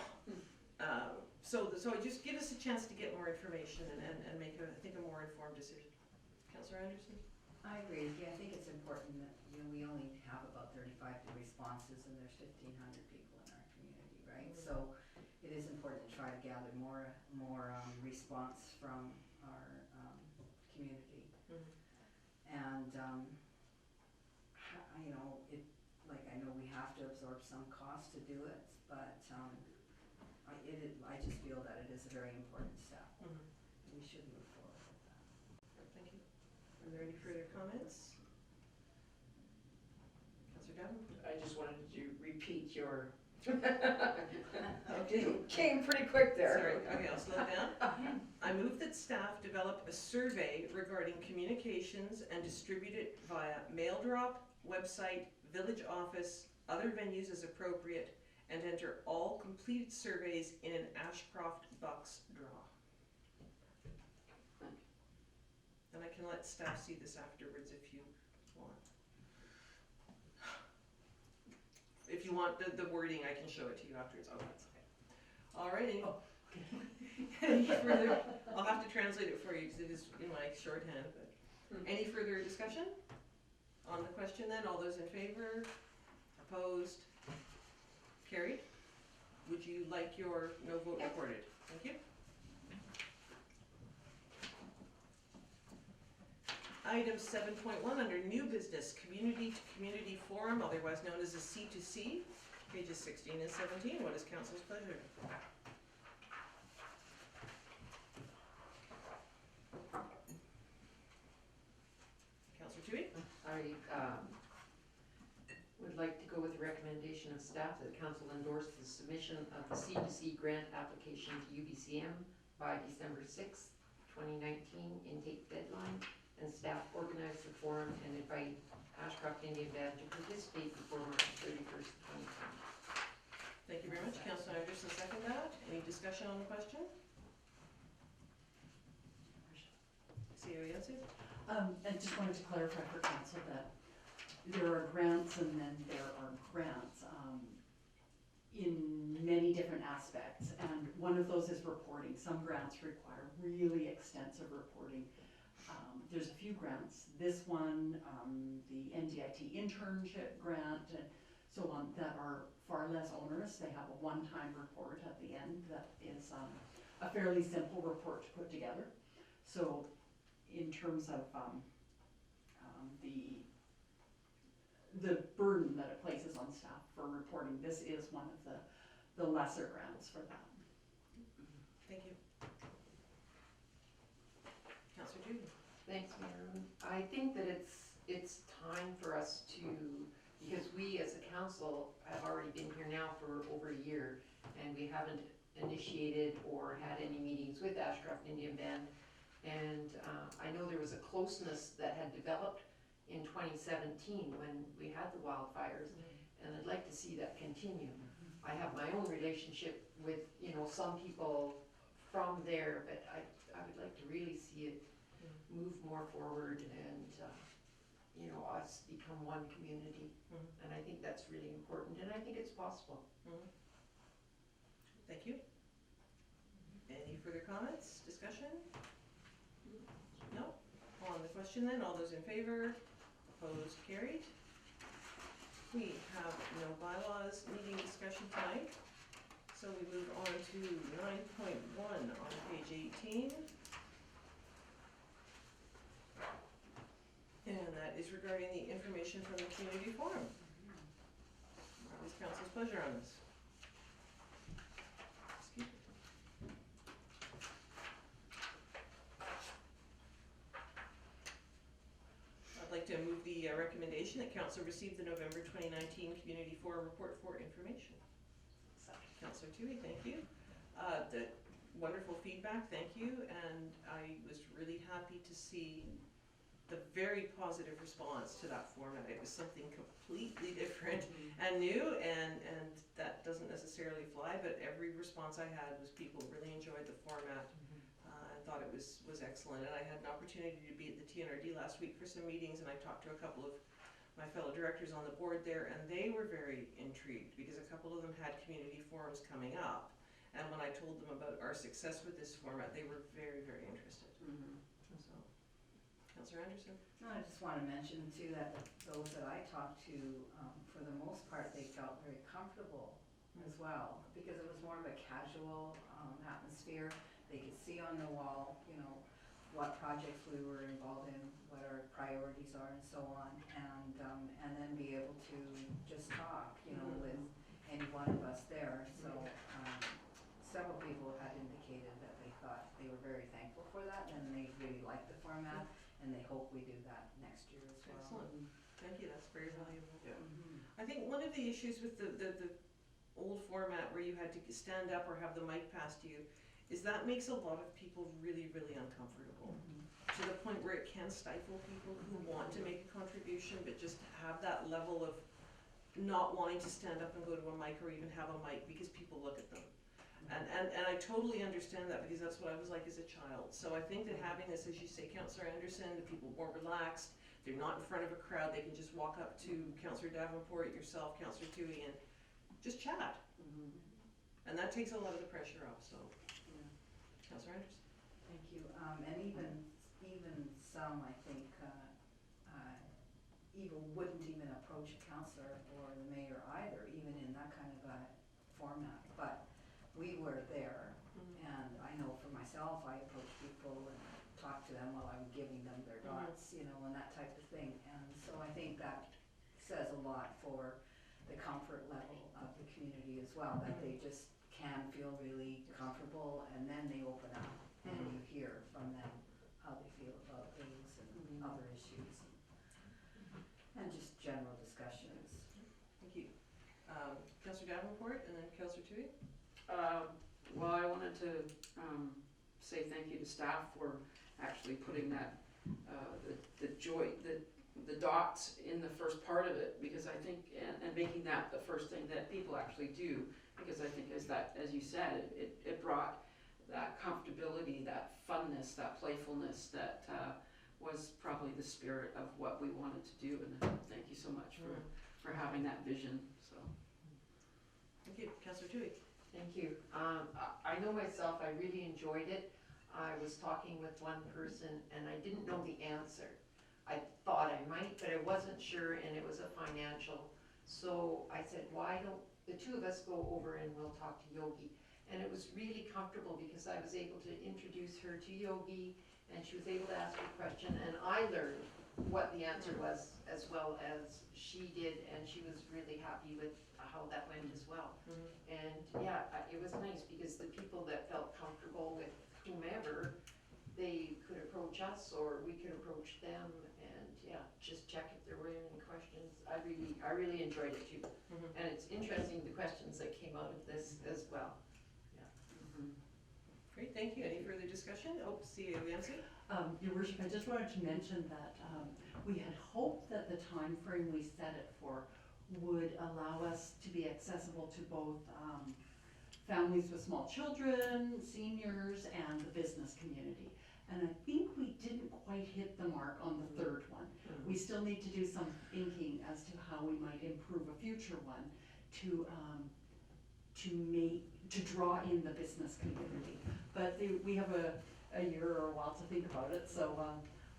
so just give us a chance to get more information and make, I think, a more informed decision. Councillor Anderson? I agree with you. I think it's important that, we only have about 35 responses and there's 1,500 people in our community, right? So it is important to try to gather more response from our community. And, I know we have to absorb some cost to do it, but I just feel that it is a very important step. We should move forward with that. Thank you. Are there any further comments? Councillor Devlin? I just wanted to repeat your, Okay. came pretty quick there. Sorry, okay, I'll slow it down. I move that staff develop a survey regarding communications and distribute it via mail drop, website, village office, other venues as appropriate, and enter all completed surveys in an Ashcroft Bucks draw. And I can let staff see this afterwards if you want. If you want the wording, I can show it to you afterwards. Oh, that's okay. All right. Any further? I'll have to translate it for you because it is in my shorthand. But any further discussion on the question then? All those in favor? Opposed? Carried? Would you like your no vote recorded? Thank you. Item 7.1 under new business, community to community forum, otherwise known as a C2C, pages 16 and 17. What is council's pleasure? Councillor Tui? I would like to go with the recommendation of staff that council endorse the submission of the C2C grant application to UBCM by December 6th, 2019 intake deadline, and staff organize the forum and invite Ashcroft Indian Band to participate before March 31st, 2020. Thank you very much. Councillor Anderson, second that. Any discussion on the question? See how he answers? I just wanted to clarify for council that there are grants and then there are grants. in many different aspects, and one of those is reporting. Some grants require really extensive reporting. There's a few grants, this one, the NDIT internship grant, and so on, that are far less onerous. They have a one-time report at the end that is a fairly simple report to put together. So in terms of the burden that it places on staff for reporting, this is one of the lesser grants for that. Thank you. Councillor Judy. Thanks, Mayor. I think that it's time for us to, because we as a council have already been here now for over a year, and we haven't initiated or had any meetings with Ashcroft Indian Band. And I know there was a closeness that had developed in 2017 when we had the wildfires, and I'd like to see that continue. I have my own relationship with, some people from there, but I would like to really see it move more forward and, us become one community. And I think that's really important, and I think it's possible. Thank you. Any further comments, discussion? No? On the question then, all those in favor? Opposed, carried. We have no bylaws meeting discussion tonight, so we move on to 9.1 on page 18. And that is regarding the information from the community forum. What is council's pleasure on this? Excuse me. I'd like to move the recommendation that council receive the November 2019 Community Forum Report for information. Councillor Toohey, thank you. The wonderful feedback, thank you, and I was really happy to see the very positive response to that format. It was something completely different and new, and that doesn't necessarily fly, but every response I had was people really enjoyed the format and thought it was excellent. And I had an opportunity to be at the TNRD last week for some meetings, and I talked to a couple of my fellow directors on the board there, and they were very intrigued because a couple of them had community forums coming up, and when I told them about our success with this format, they were very, very interested. So. Councillor Anderson? No, I just want to mention too that those that I talked to, for the most part, they felt very comfortable as well, because it was more of a casual atmosphere. They could see on the wall, what projects we were involved in, what our priorities are, and so on, and then be able to just talk, with any one of us there. So several people had indicated that they thought they were very thankful for that, and they really liked the format. And they hope we do that next year as well. Excellent. Thank you, that's very valuable. I think one of the issues with the old format where you had to stand up or have the mic passed to you is that makes a lot of people really, really uncomfortable. To the point where it can stifle people who want to make a contribution but just have that level of not wanting to stand up and go to a mic or even have a mic because people look at them. And I totally understand that because that's what I was like as a child. So I think that having this, as you say, Councillor Anderson, the people more relaxed, they're not in front of a crowd, they can just walk up to Councillor Davenport, yourself, Councillor Toohey, and just chat. And that takes a lot of the pressure off, so. Councillor Anderson? Thank you. And even some, I think, even wouldn't even approach a councillor or the mayor either, even in that kind of a format. But we were there, and I know for myself, I approach people and talk to them while I'm giving them their dots, and that type of thing. And so I think that says a lot for the comfort level of the community as well, that they just can feel really comfortable, and then they open up, and you hear from them how they feel about things and other issues, and just general discussions. Thank you. Councillor Davenport and then Councillor Toohey? Well, I wanted to say thank you to staff for actually putting that the dots in the first part of it, because I think and making that the first thing that people actually do, because I think as you said, it brought that comfortability, that funness, that playfulness that was probably the spirit of what we wanted to do. And thank you so much for having that vision. So. Thank you. Councillor Tui. Thank you. I know myself, I really enjoyed it. I was talking with one person and I didn't know the answer. I thought I might, but I wasn't sure, and it was a financial. So I said, why don't the two of us go over and we'll talk to Yogi? And it was really comfortable because I was able to introduce her to Yogi and she was able to ask her question, and I learned what the answer was as well as she did, and she was really happy with how that went as well. And yeah, it was nice because the people that felt comfortable with whomever, they could approach us or we could approach them, and yeah, just check if there were any questions. I really enjoyed it too. And it's interesting the questions that came out of this as well. Great, thank you. Any further discussion? Oh, CAO Yancy? Your worship, I just wanted to mention that we had hoped that the time frame we set it for would allow us to be accessible to both families with small children, seniors, and the business community. And I think we didn't quite hit the mark on the third one. We still need to do some thinking as to how we might improve a future one to draw in the business community. But we have a year or a while to think about it, so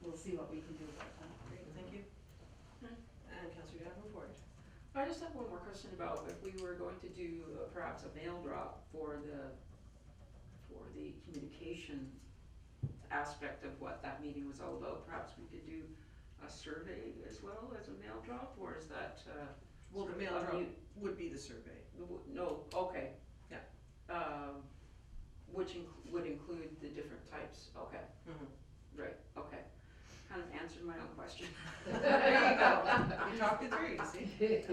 we'll see what we can do about that. Great, thank you. And Councillor Davenport. I just have one more question about if we were going to do perhaps a mail drop for the communication aspect of what that meeting was all about. Perhaps we could do a survey as well as a mail drop, or is that? Well, the mail drop would be the survey. No, okay. Yeah. Which would include the different types, okay. Right, okay. Kind of answered my own question. There you go. You talked it through, you see.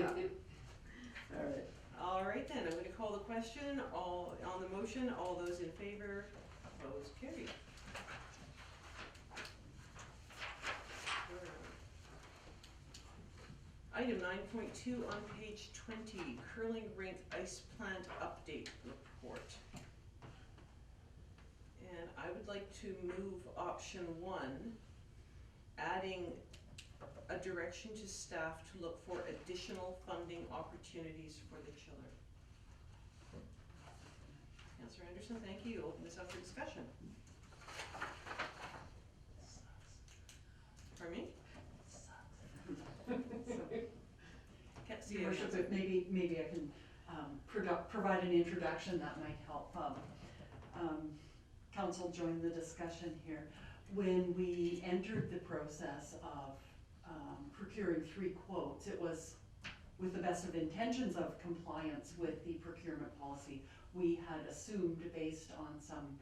All right. All right then, I'm going to call the question. All on the motion, all those in favor, opposed, carried. Item 9.2 on page 20, curling rink ice plant update report. And I would like to move option 1, adding a direction to staff to look for additional funding opportunities for the chiller. Councillor Anderson, thank you. Open this up for discussion. Pardon me? Can't see Your it. worship, maybe I can provide an introduction that might help council join the discussion here. When we entered the process of procuring 3 quotes, it was with the best of intentions of compliance with the procurement policy. We had assumed, based on some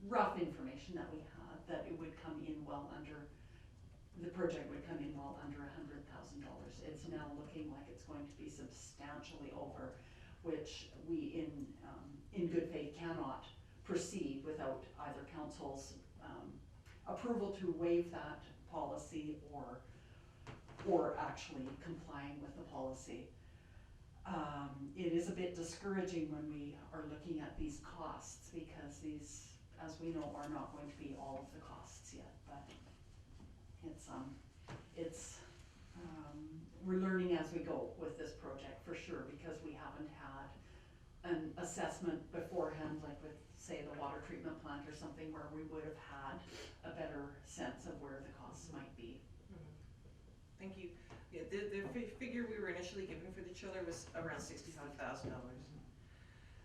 rough information that we had, that it would come in well under, the project would come in well under $100,000. It's now looking like it's going to be substantially over, which we in good faith cannot proceed without either council's approval to waive that policy or actually complying with the policy. It is a bit discouraging when we are looking at these costs, because these, as we know, are not going to be all of the costs yet, but we're learning as we go with this project for sure, because we haven't had an assessment beforehand, like with, say, the water treatment plant or something, where we would have had a better sense of where the costs might be. Thank you. Yeah, the figure we were initially given for the chiller was around $65,000.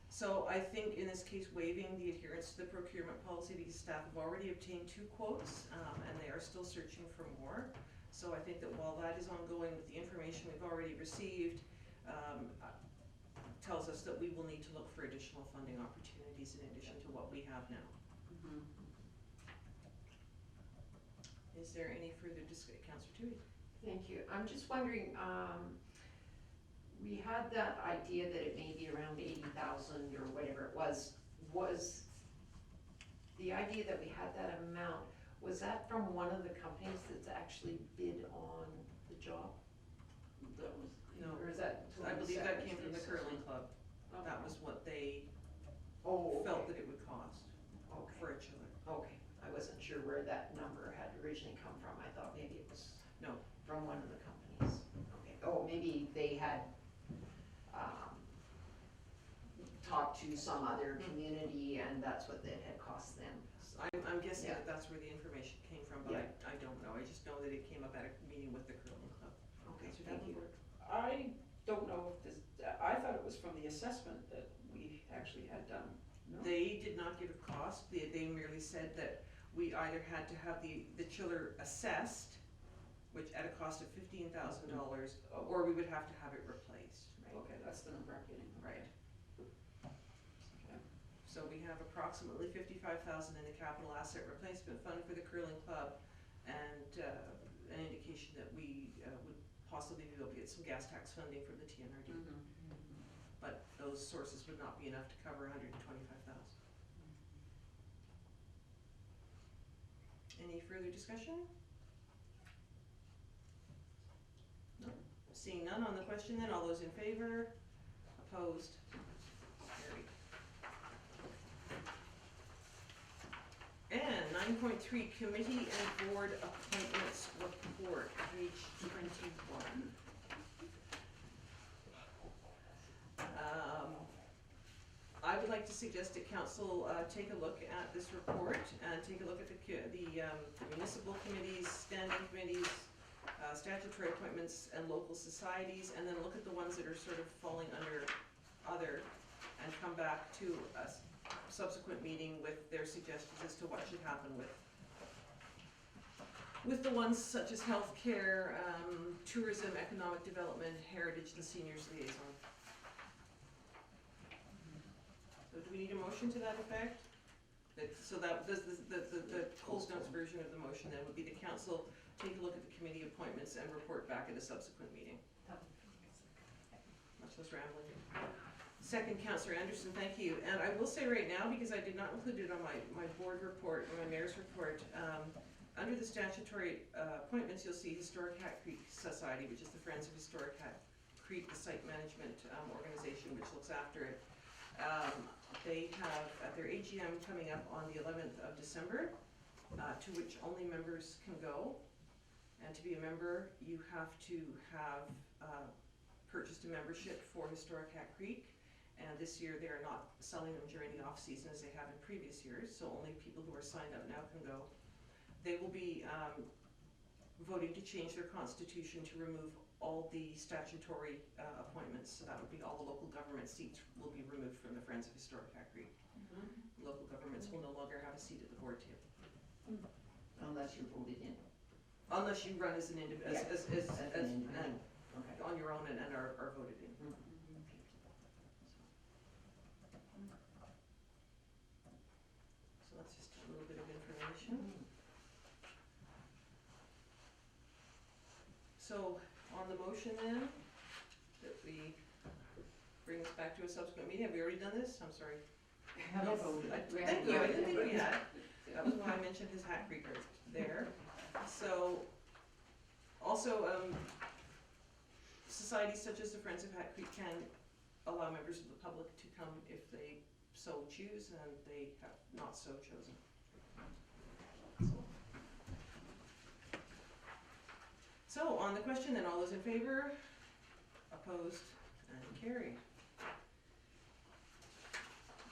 So I think in this case, waiving the adherence to the procurement policy, because staff have already obtained 2 quotes, and they are still searching for more. So I think that while that is ongoing, with the information we've already received, tells us that we will need to look for additional funding opportunities in addition to what we have now. Is there any further discussion? Councillor Tui? Thank you. I'm just wondering, we had that idea that it may be around 80,000 or whatever it was the idea that we had that amount, was that from one of the companies that's actually bid on the job? That was, No. or is that? I believe that came from the curling club. That was what they felt felt that it would cost for a chiller. Okay, I wasn't sure where that number had originally come from. I thought maybe it was from one of the companies. Okay. Oh, maybe they had to some other community, and that's what it had cost them. I'm guessing Yeah. that that's where the information came from, but Yeah. I don't know. I just know that it came up at a meeting with the curling club. Okay, Councillor thank you. Davenport. I don't know if this, I thought it was from the assessment that we actually had done. No? They did not give a cost. They merely said that we either had to have the chiller assessed, which at a cost of $15,000, or we would have to have it replaced. Okay, that's the number I'm getting. Right. Okay. So we have approximately $55,000 in the capital asset replacement fund for the curling club, and an indication that we would possibly be able to get some gas tax funding from the TNRD. But those sources would not be enough to cover $125,000. Any further discussion? No. Seeing none on the question then, all those in favor? Opposed? Carried. And 9.3, committee and board appointments report, page 21. I would like to suggest that council take a look at this report and take a look at the municipal committees, standing committees, statutory appointments and local societies, and then look at the ones that are sort of falling under other, and come back to a subsequent meeting with their suggestions as to what should happen with the ones such as healthcare, tourism, economic development, heritage, and seniors liaison. So do we need a motion to that effect? So that, the Coles Notes version of the motion then would be the council take a look at the committee appointments and report back at a subsequent meeting. Much less rambling. Second, Councillor Anderson, thank you. And I will say right now, because I did not include it on my board report, or my mayor's report, under the statutory appointments, you'll see Historic Hat Creek Society, which is the Friends of Historic Hat Creek, the site management organization which looks after it. They have at their AGM coming up on the 11th of December, to which only members can go. And to be a member, you have to have purchased a membership for Historic Hat Creek. And this year they are not selling them during the off season as they have in previous years, so only people who are signed up now can go. They will be voting to change their constitution to remove all the statutory appointments, so that would be all the local government seats will be removed from the Friends of Historic Hat Creek. Local governments will no longer have a seat at the board table. Unless you're voted in. Unless you run as an individual, individual. Okay. on your own and are voted in. So that's just a little bit of information. So on the motion then, that we bring this back to a subsequent meeting, have we already done this? I'm sorry. Haven't voted. Thank you, I didn't think we had. That was why I mentioned his Hat Creeker there. So, also, societies such as the Friends of Hat Creek can allow members of the public to come if they so choose, and they have not so chosen. So on the question then, all those in favor? Opposed? And carried.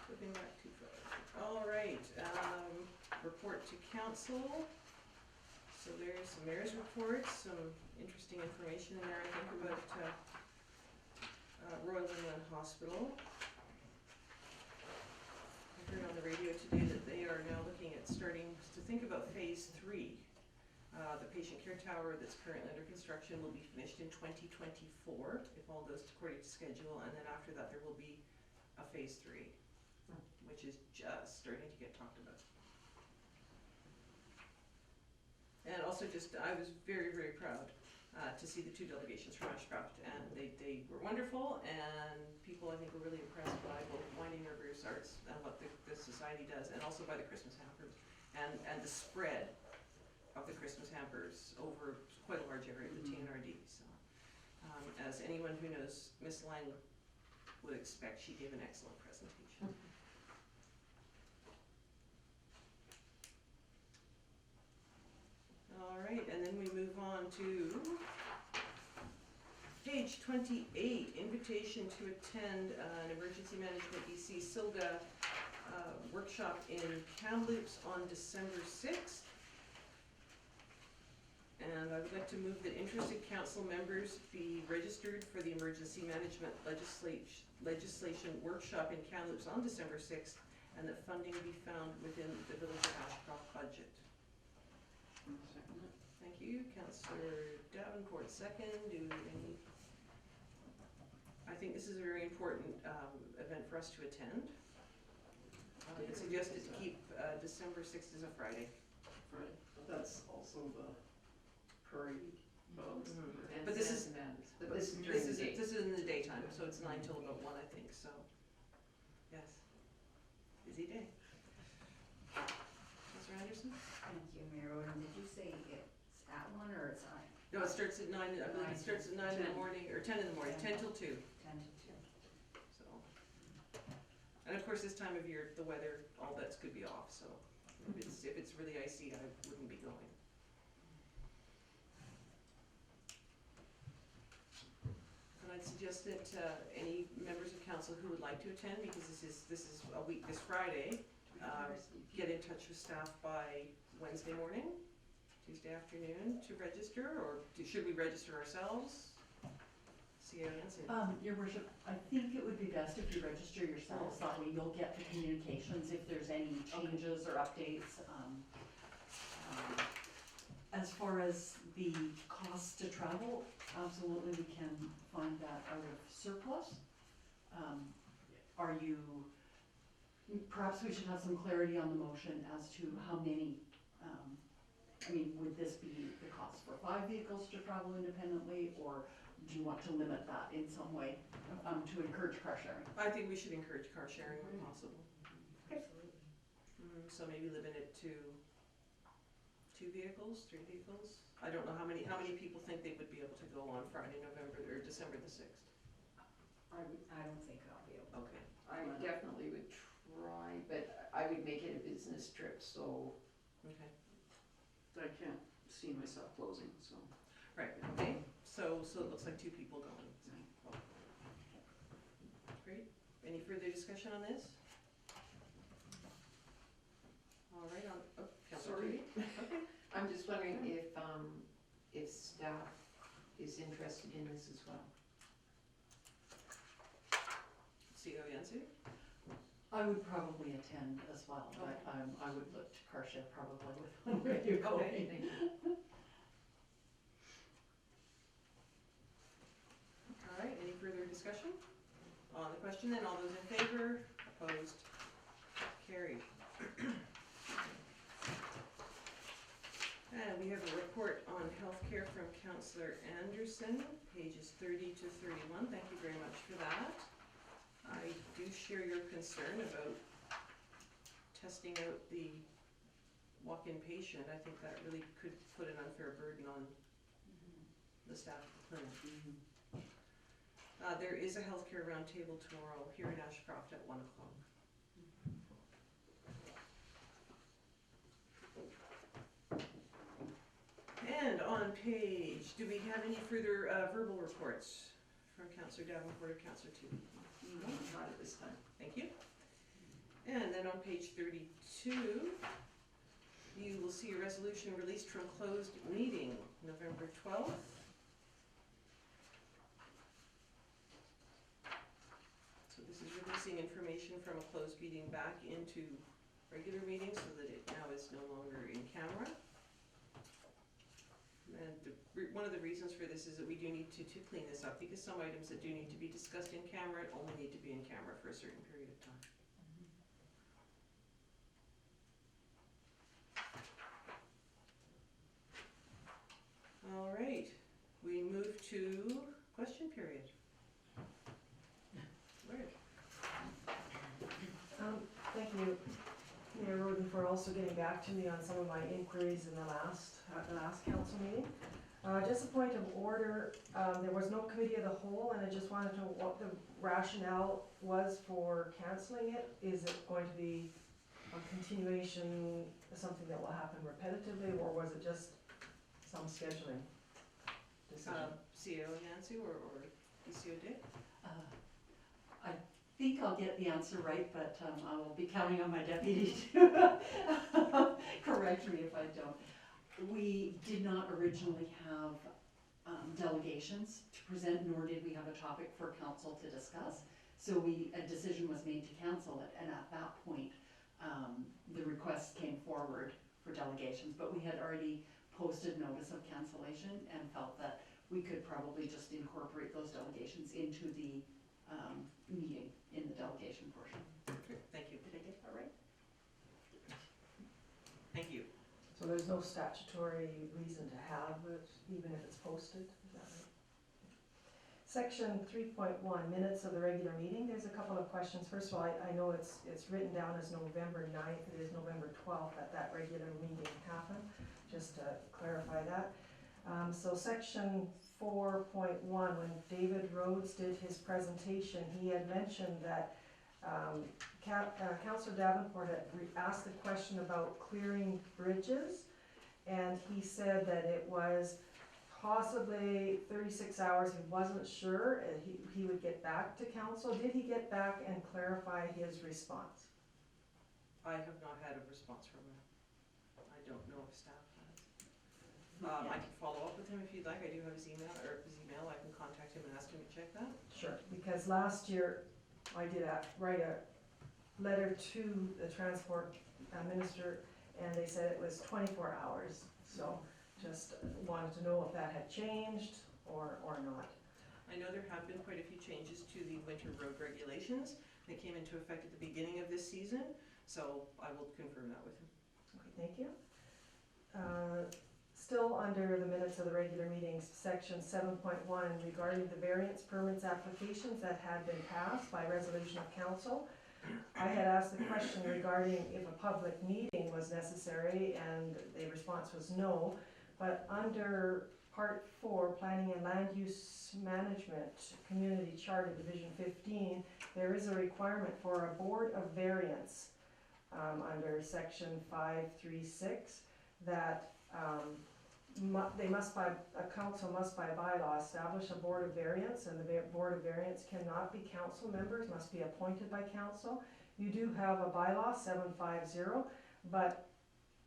Flipping back too far. All right, report to council. So there's some mayor's reports, some interesting information in there, I think, about Royal Inland Hospital. I heard on the radio today that they are now looking at starting to think about phase 3. The patient care tower that's currently under construction will be finished in 2024, if all goes according to schedule, and then after that there will be a phase 3, which is just starting to get talked about. And also just, I was very, very proud to see the 2 delegations from Ashcroft, and they were wonderful, and people I think were really impressed by both Winding River's arts and what the society does, and also by the Christmas hampers, and the spread of the Christmas hampers over quite a large area of the TNRD. So, as anyone who knows Miss Lang would expect, she gave an excellent presentation. All right, and then we move on to Page 28, invitation to attend an Emergency Management BC SILGA workshop in Kamloops on December 6th. And I would like to move that interested council members be registered for the Emergency Management Legislation Workshop in Kamloops on December 6th, and that funding be found within the Village of Ashcroft budget. Second it. Thank you. Councillor Davenport, second. I think this is a very important event for us to attend. It's suggested to keep December 6th as a Friday. Right, that's also the parade. Mhm. But this is, But this is during the day. this is in the daytime, so it's 9 till about 1, I think, so, yes. Busy day. Councillor Anderson? Thank you, Mayor Odom. Did you say it's at 1 or it's on No, it starts at 9, I believe it starts at 9 in the 10. morning, or 10 in the morning, 10 till 2, 10 to 2? so. And of course, this time of year, the weather, all bets could be off, so if it's really icy, I wouldn't be going. And I'd suggest that any members of council who would like to attend, because this is a week, this Friday, get in touch with staff by Wednesday morning, Tuesday afternoon to register, or should we register ourselves? See how Nancy. Your worship, I think it would be best if you register yourselves, that way you'll get the communications if there's any changes or updates. As far as the cost to travel, absolutely we can find that out of surplus. Perhaps we should have some clarity on the motion as to how many, would this be the cost for 5 vehicles to travel independently, or do you want to limit that in some way to encourage car sharing? I think we should encourage car sharing when possible. So maybe limit it to 2 vehicles, 3 vehicles? I don't know how many people think they would be able to go on Friday, November, or December the 6th? I don't think I'll be able to. Okay. I definitely would try, but I would make it a business trip, so. Okay. I can't see myself closing, so. Right, okay, so it looks like 2 people going. Great, any further discussion on this? All right, Councilor Sorry. Tweedy? Okay. I'm just wondering if staff is interested in this as well. CEO Yancy? I would probably attend as well, but I would look to car share probably with one where you're going. Okay, thank you. All right, any further discussion on the question then? All those in favor, opposed, carried. And we have a report on healthcare from Councillor Anderson, pages 30 to 31. Thank you very much for that. I do share your concern about testing out the walk-in patient. I think that really could put an unfair burden on the staff of the clinic. There is a healthcare roundtable tomorrow here in Ashcroft at 1 o'clock. And on page, do we have any further verbal reports from Councillor Davenport or Councillor Tweedy? No, not at this time. Thank you. And then on page 32, you will see a resolution released from closed meeting, November 12th. So this is releasing information from a closed meeting back into regular meetings so that it now is no longer in camera. And one of the reasons for this is that we do need to clean this up, because some items that do need to be discussed in camera only need to be in camera for a certain period of time. All right, we move to question period. Where? Thank you, Mayor Roden, for also getting back to me on some of my inquiries in at the last council meeting. Just a point of order, there was no committee of the whole, and I just wanted to know what the rationale was for canceling it. Is it going to be a continuation, something that will happen repetitively, or was it just some scheduling decision? CEO Nancy? Yancy or DCO Dick? I think I'll get the answer right, but I will be counting on my deputy to correct me if I don't. We did not originally have delegations to present, nor did we have a topic for council to discuss. So a decision was made to cancel it, and at that point, the request came forward for delegations, but we had already posted notice of cancellation and felt that we could probably just incorporate those delegations into the meeting in the delegation portion. Thank you. Did I get that right? Thank you. So there's no statutory reason to have it, even if it's posted, is that right? Section 3.1, minutes of the regular meeting. There's a couple of questions. First of all, I know it's written down as November 9th. It is November 12th that regular meeting happened, just to clarify that. So section 4.1, when David Rhodes did his presentation, he had mentioned that Councillor Davenport had asked a question about clearing bridges, and he said that it was possibly 36 hours, he wasn't sure, he would get back to council. Did he get back and clarify his response? I have not had a response from him. I don't know if staff has. I can follow up with him if you'd like. I do have his email, I can contact him and ask him to check that. Sure. Because last year, I did write a letter to the transport minister, and they said it was 24 hours. So just wanted to know if that had changed or not. I know there have been quite a few changes to the winter road regulations. They came into effect at the beginning of this season, so I will confirm that with him. Okay, thank you. Still under the minutes of the regular meetings, section 7.1, regarding the variance permits applications that had been passed by resolution of council. I had asked the question regarding if a public meeting was necessary, and the response was no. But under Part 4, Planning and Land Use Management, Community Charter, Division 15, there is a requirement for a board of variance under section 536 that a council must by bylaw establish a board of variance, and the board of variance cannot be council members, must be appointed by council. You do have a bylaw, 750, but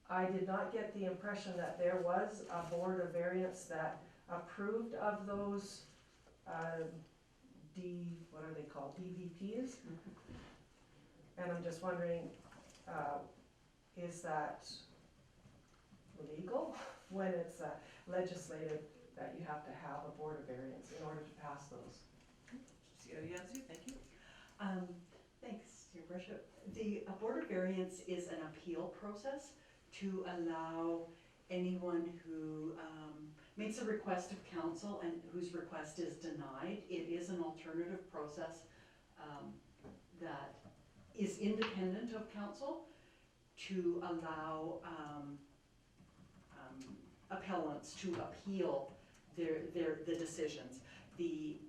I did not get the impression that there was a board of variance that approved of those what are they called, DVPs? And I'm just wondering, is that legal when it's legislated that you have to have a board of variance in order to pass those? Yancy, thank you. Thanks, Your Worship. The board of variance is an appeal process to allow anyone who makes a request of council and whose request is denied. It is an alternative process that is independent of council to allow appellants to appeal the decisions. The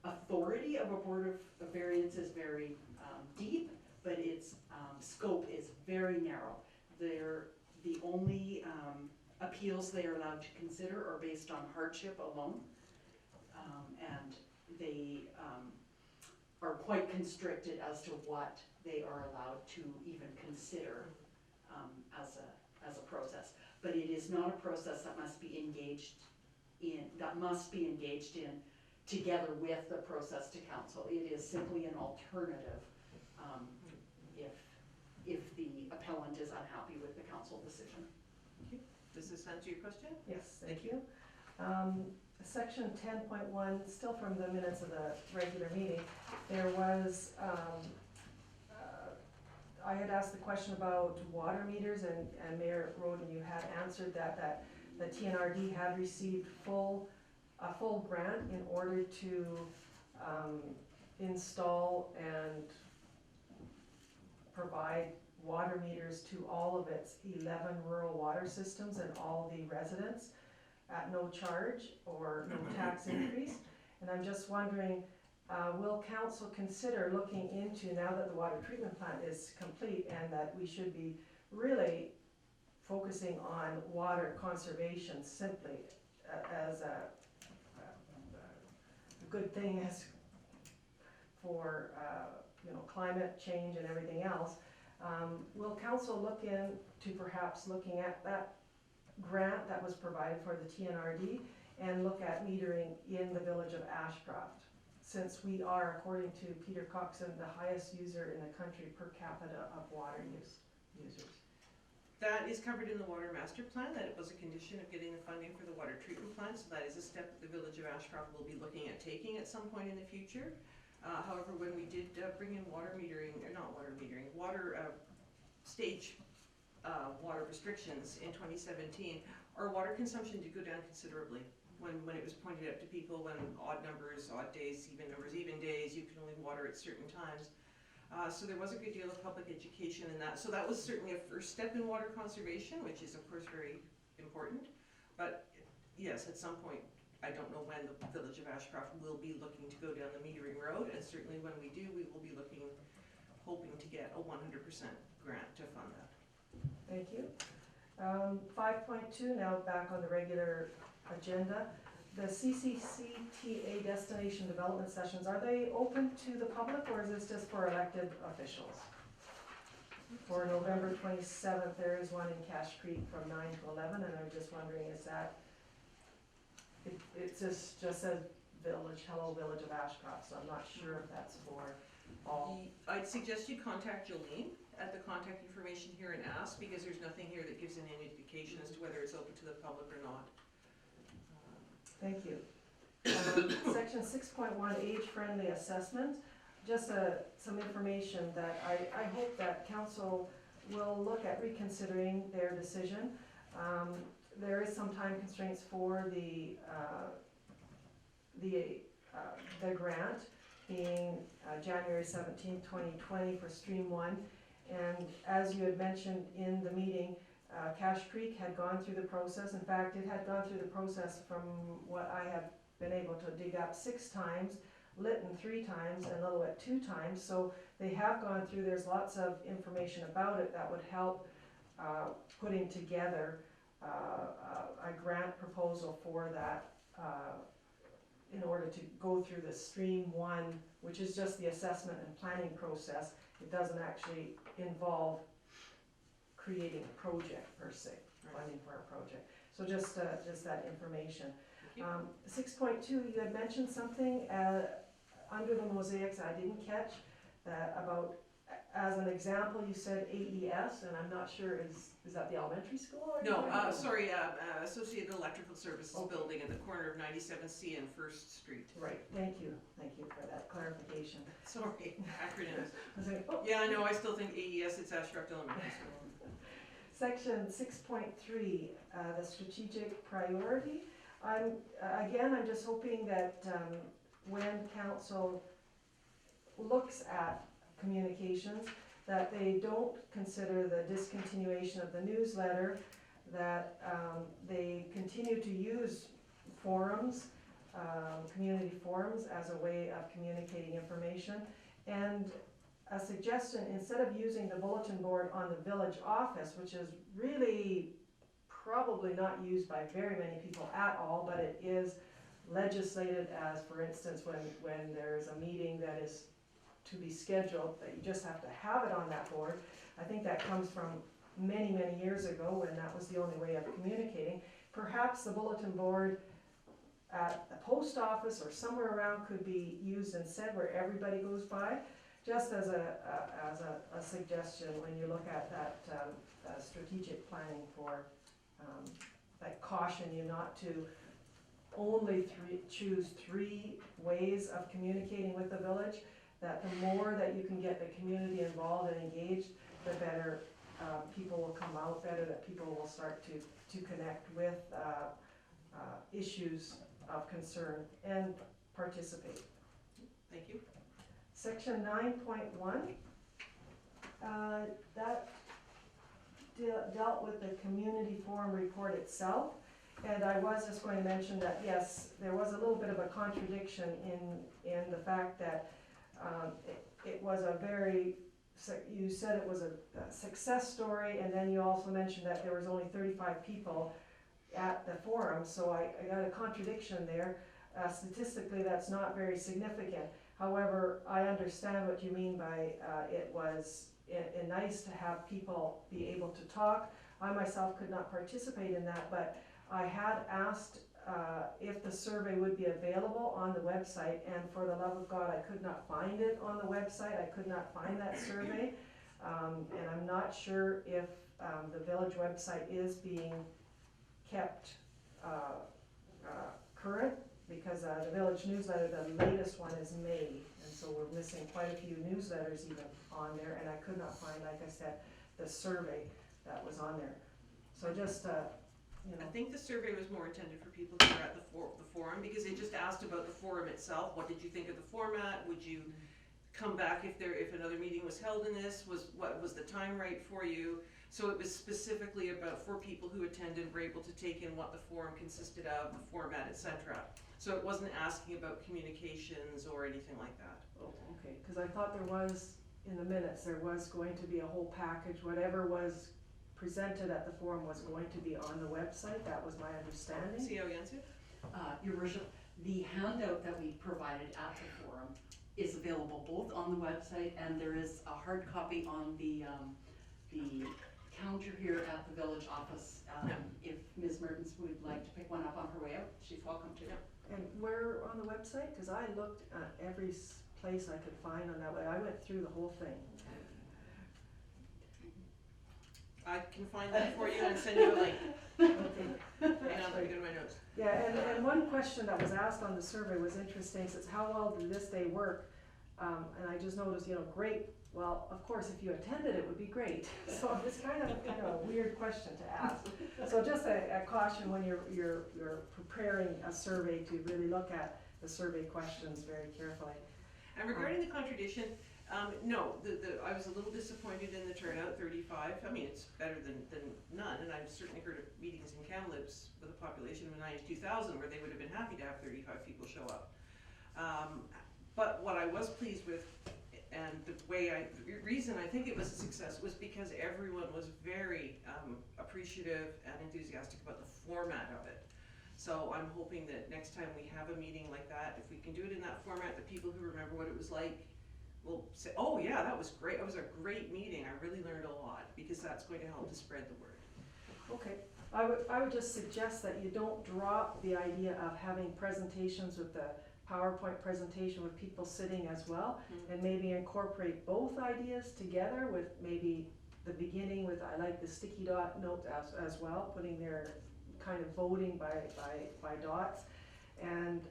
authority of a board of variance is very deep, but its scope is very narrow. The only appeals they are allowed to consider are based on hardship alone, and they are quite constricted as to what they are allowed to even consider as a process. But it is not a process that must be engaged in together with the process to council. It is simply an alternative if the appellant is unhappy with the council decision. Okay. Does this answer your question? Yes, thank you. Section 10.1, still from the minutes of the regular meeting, there was, I had asked the question about water meters, and Mayor Roden, you had answered that the TNRD had received a full grant in order to install and provide water meters to all of its 11 rural water systems and all the residents at no charge or no tax increase. And I'm just wondering, will council consider looking into, now that the water treatment plant is complete and that we should be really focusing on water conservation simply as good thing is for, climate change and everything else. Will council look into perhaps looking at that grant that was provided for the TNRD and look at metering in the village of Ashcroft? Since we are, according to Peter Coxon, the highest user in the country per capita of water users. That is covered in the water master plan, that it was a condition of getting the funding for the water treatment plant, so that is a step that the village of Ashcroft will be looking at taking at some point in the future. However, when we did bring in water metering, or not water metering, water stage water restrictions in 2017, our water consumption did go down considerably. When it was pointed out to people, when odd numbers, odd days, even days, you can only water at certain times. So there was a good deal of public education in that. So that was certainly a first step in water conservation, which is of course very important. But yes, at some point, I don't know when, the village of Ashcroft will be looking to go down the metering road, and certainly when we do, we will be hoping to get a 100% grant to fund that. Thank you. 5.2, now back on the regular agenda. The CCCTA destination development sessions, are they open to the public or is this just for elected officials? For November 27th, there is one in Cache Creek from 9 to 11, and I'm just wondering, is that, it just says village, hello village of Ashcroft, so I'm not sure if that's for all. I'd suggest you contact Jolene at the contact information here and ask, because there's nothing here that gives any indication as to whether it's open to the public or not. Thank you. Section 6.1, age-friendly assessment. Just some information that I hope that council will look at reconsidering their decision. There is some time constraints for the grant being January 17, 2020 for Stream 1. And as you had mentioned in the meeting, Cache Creek had gone through the process. In fact, it had gone through the process from what I have been able to dig up 6 times, Lytton 3 times, and Lillooet 2 times. So they have gone through, there's lots of information about it that would help putting together a grant proposal for that in order to go through the Stream 1, which is just the assessment and planning process. It doesn't actually involve creating a project per se, funding for a project. So just that information. 6.2, you had mentioned something under the mosaics I didn't catch that about, as an example, you said AES, and I'm not sure, is that the elementary school? Or No, Associated Electrical Services building at the corner of 97C and 1st Street. Right, thank you for that clarification. Sorry, acronyms. I was like, oh. Yeah, I know, I still think AES, it's Ashcroft Elementary School. Section 6.3, the strategic priority. I'm just hoping that when council looks at communications, that they don't consider the discontinuation of the newsletter, that they continue to use forums, community forums as a way of communicating information. And a suggestion, instead of using the bulletin board on the village office, which is really probably not used by very many people at all, but it is legislated as, for instance, when there's a meeting that is to be scheduled, that you just have to have it on that board. I think that comes from many, many years ago when that was the only way of communicating. Perhaps the bulletin board at the post office or somewhere around could be used instead, where everybody goes by. Just as a suggestion when you look at that strategic planning for, like, caution you not to only choose 3 ways of communicating with the village, that the more that you can get the community involved and engaged, the better people will come out, better that people will start to connect with issues of concern and participate. Thank you. Section 9.1, that dealt with the community forum report itself. And I was just going to mention that, yes, there was a little bit of a contradiction in the fact that it was a very, you said it was a success story, and then you also mentioned that there was only 35 people at the forum, so I got a contradiction there. statistically, that's not very significant. However, I understand what you mean by it was nice to have people be able to talk. I myself could not participate in that, but I had asked if the survey would be available on the website, and for the love of God, I could not find it on the website. I could not find that survey. And I'm not sure if the village website is being kept current, because the village newsletter, the latest one is May, and so we're missing quite a few newsletters even on there, and I could not find, like I said, the survey that was on there. So just, you know. I think the survey was more intended for people who were at the forum, because they just asked about the forum itself. What did you think of the format? Would you come back if another meeting was held in this? What was the time right for you? So it was specifically about for people who attended were able to take in what the forum consisted of, the format, etc. So it wasn't asking about communications or anything like that. Oh, okay, because I thought there was, in the minutes, there was going to be a whole package, whatever was presented at the forum was going to be on the website. That was my understanding. CEO Yancy? Your worship, the handout that we provided at the forum is available both on the website, and there is a hard copy on the counter here at the village office. If Ms. Mertens would like to pick one up on her way out, she's welcome to. And where on the website? Because I looked at every place I could find on that way. I went through the whole thing. I can find that for you and send you a link. Okay. Hang on, let me go to my notes. Yeah, and one question that was asked on the survey was interesting. It says, how well did this day work? And I just noticed, great. Well, of course, if you attended, it would be great. So it's kind of a weird question to ask. So just a caution when you're preparing a survey to really look at the survey questions very carefully. And regarding the contradiction, no, I was a little disappointed in the turnout, 35. I mean, it's better than none, and I've certainly heard of meetings in Kamloops with a population of 92,000 where they would have been happy to have 35 people show up. But what I was pleased with, and the reason I think it was a success, was because everyone was very appreciative and enthusiastic about the format of it. So I'm hoping that next time we have a meeting like that, if we can do it in that format, the people who remember what it was like will say, oh yeah, that was great, it was a great meeting, I really learned a lot, because that's going to help to spread the word. Okay, I would just suggest that you don't drop the idea of having presentations with the PowerPoint presentation with people sitting as well, and maybe incorporate both ideas together with maybe the beginning with, I like the sticky dot note as well, putting their kind of voting by dots, and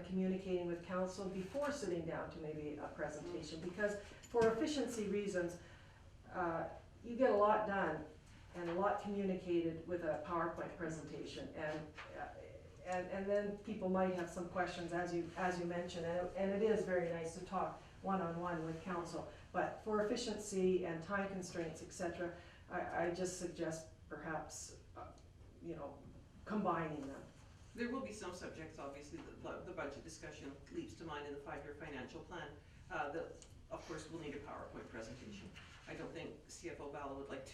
communicating with council before sitting down to maybe a presentation, because for efficiency reasons, you get a lot done and a lot communicated with a PowerPoint presentation, and then people might have some questions as you mentioned, and it is very nice to talk one-on-one with council, but for efficiency and time constraints, etc., I just suggest perhaps combining them. There will be some subjects, obviously, the budget discussion leaps to mind in the 5-year financial plan, that of course will need a PowerPoint presentation. I don't think CFO Bala would like to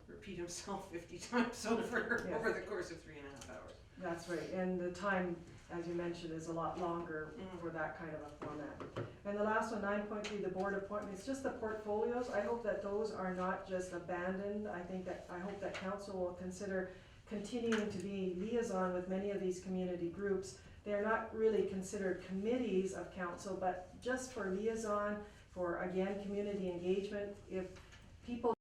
repeat himself 50 times over the course of 3.5 hours. That's right, and the time, as you mentioned, is a lot longer for that kind of a format. And the last one, 9.3, the board appointments, just the portfolios. I hope that those are not just abandoned. I hope that council will consider continuing to be liaison with many of these community groups. They're not really considered committees of council, but just for liaison, for again, community engagement. If people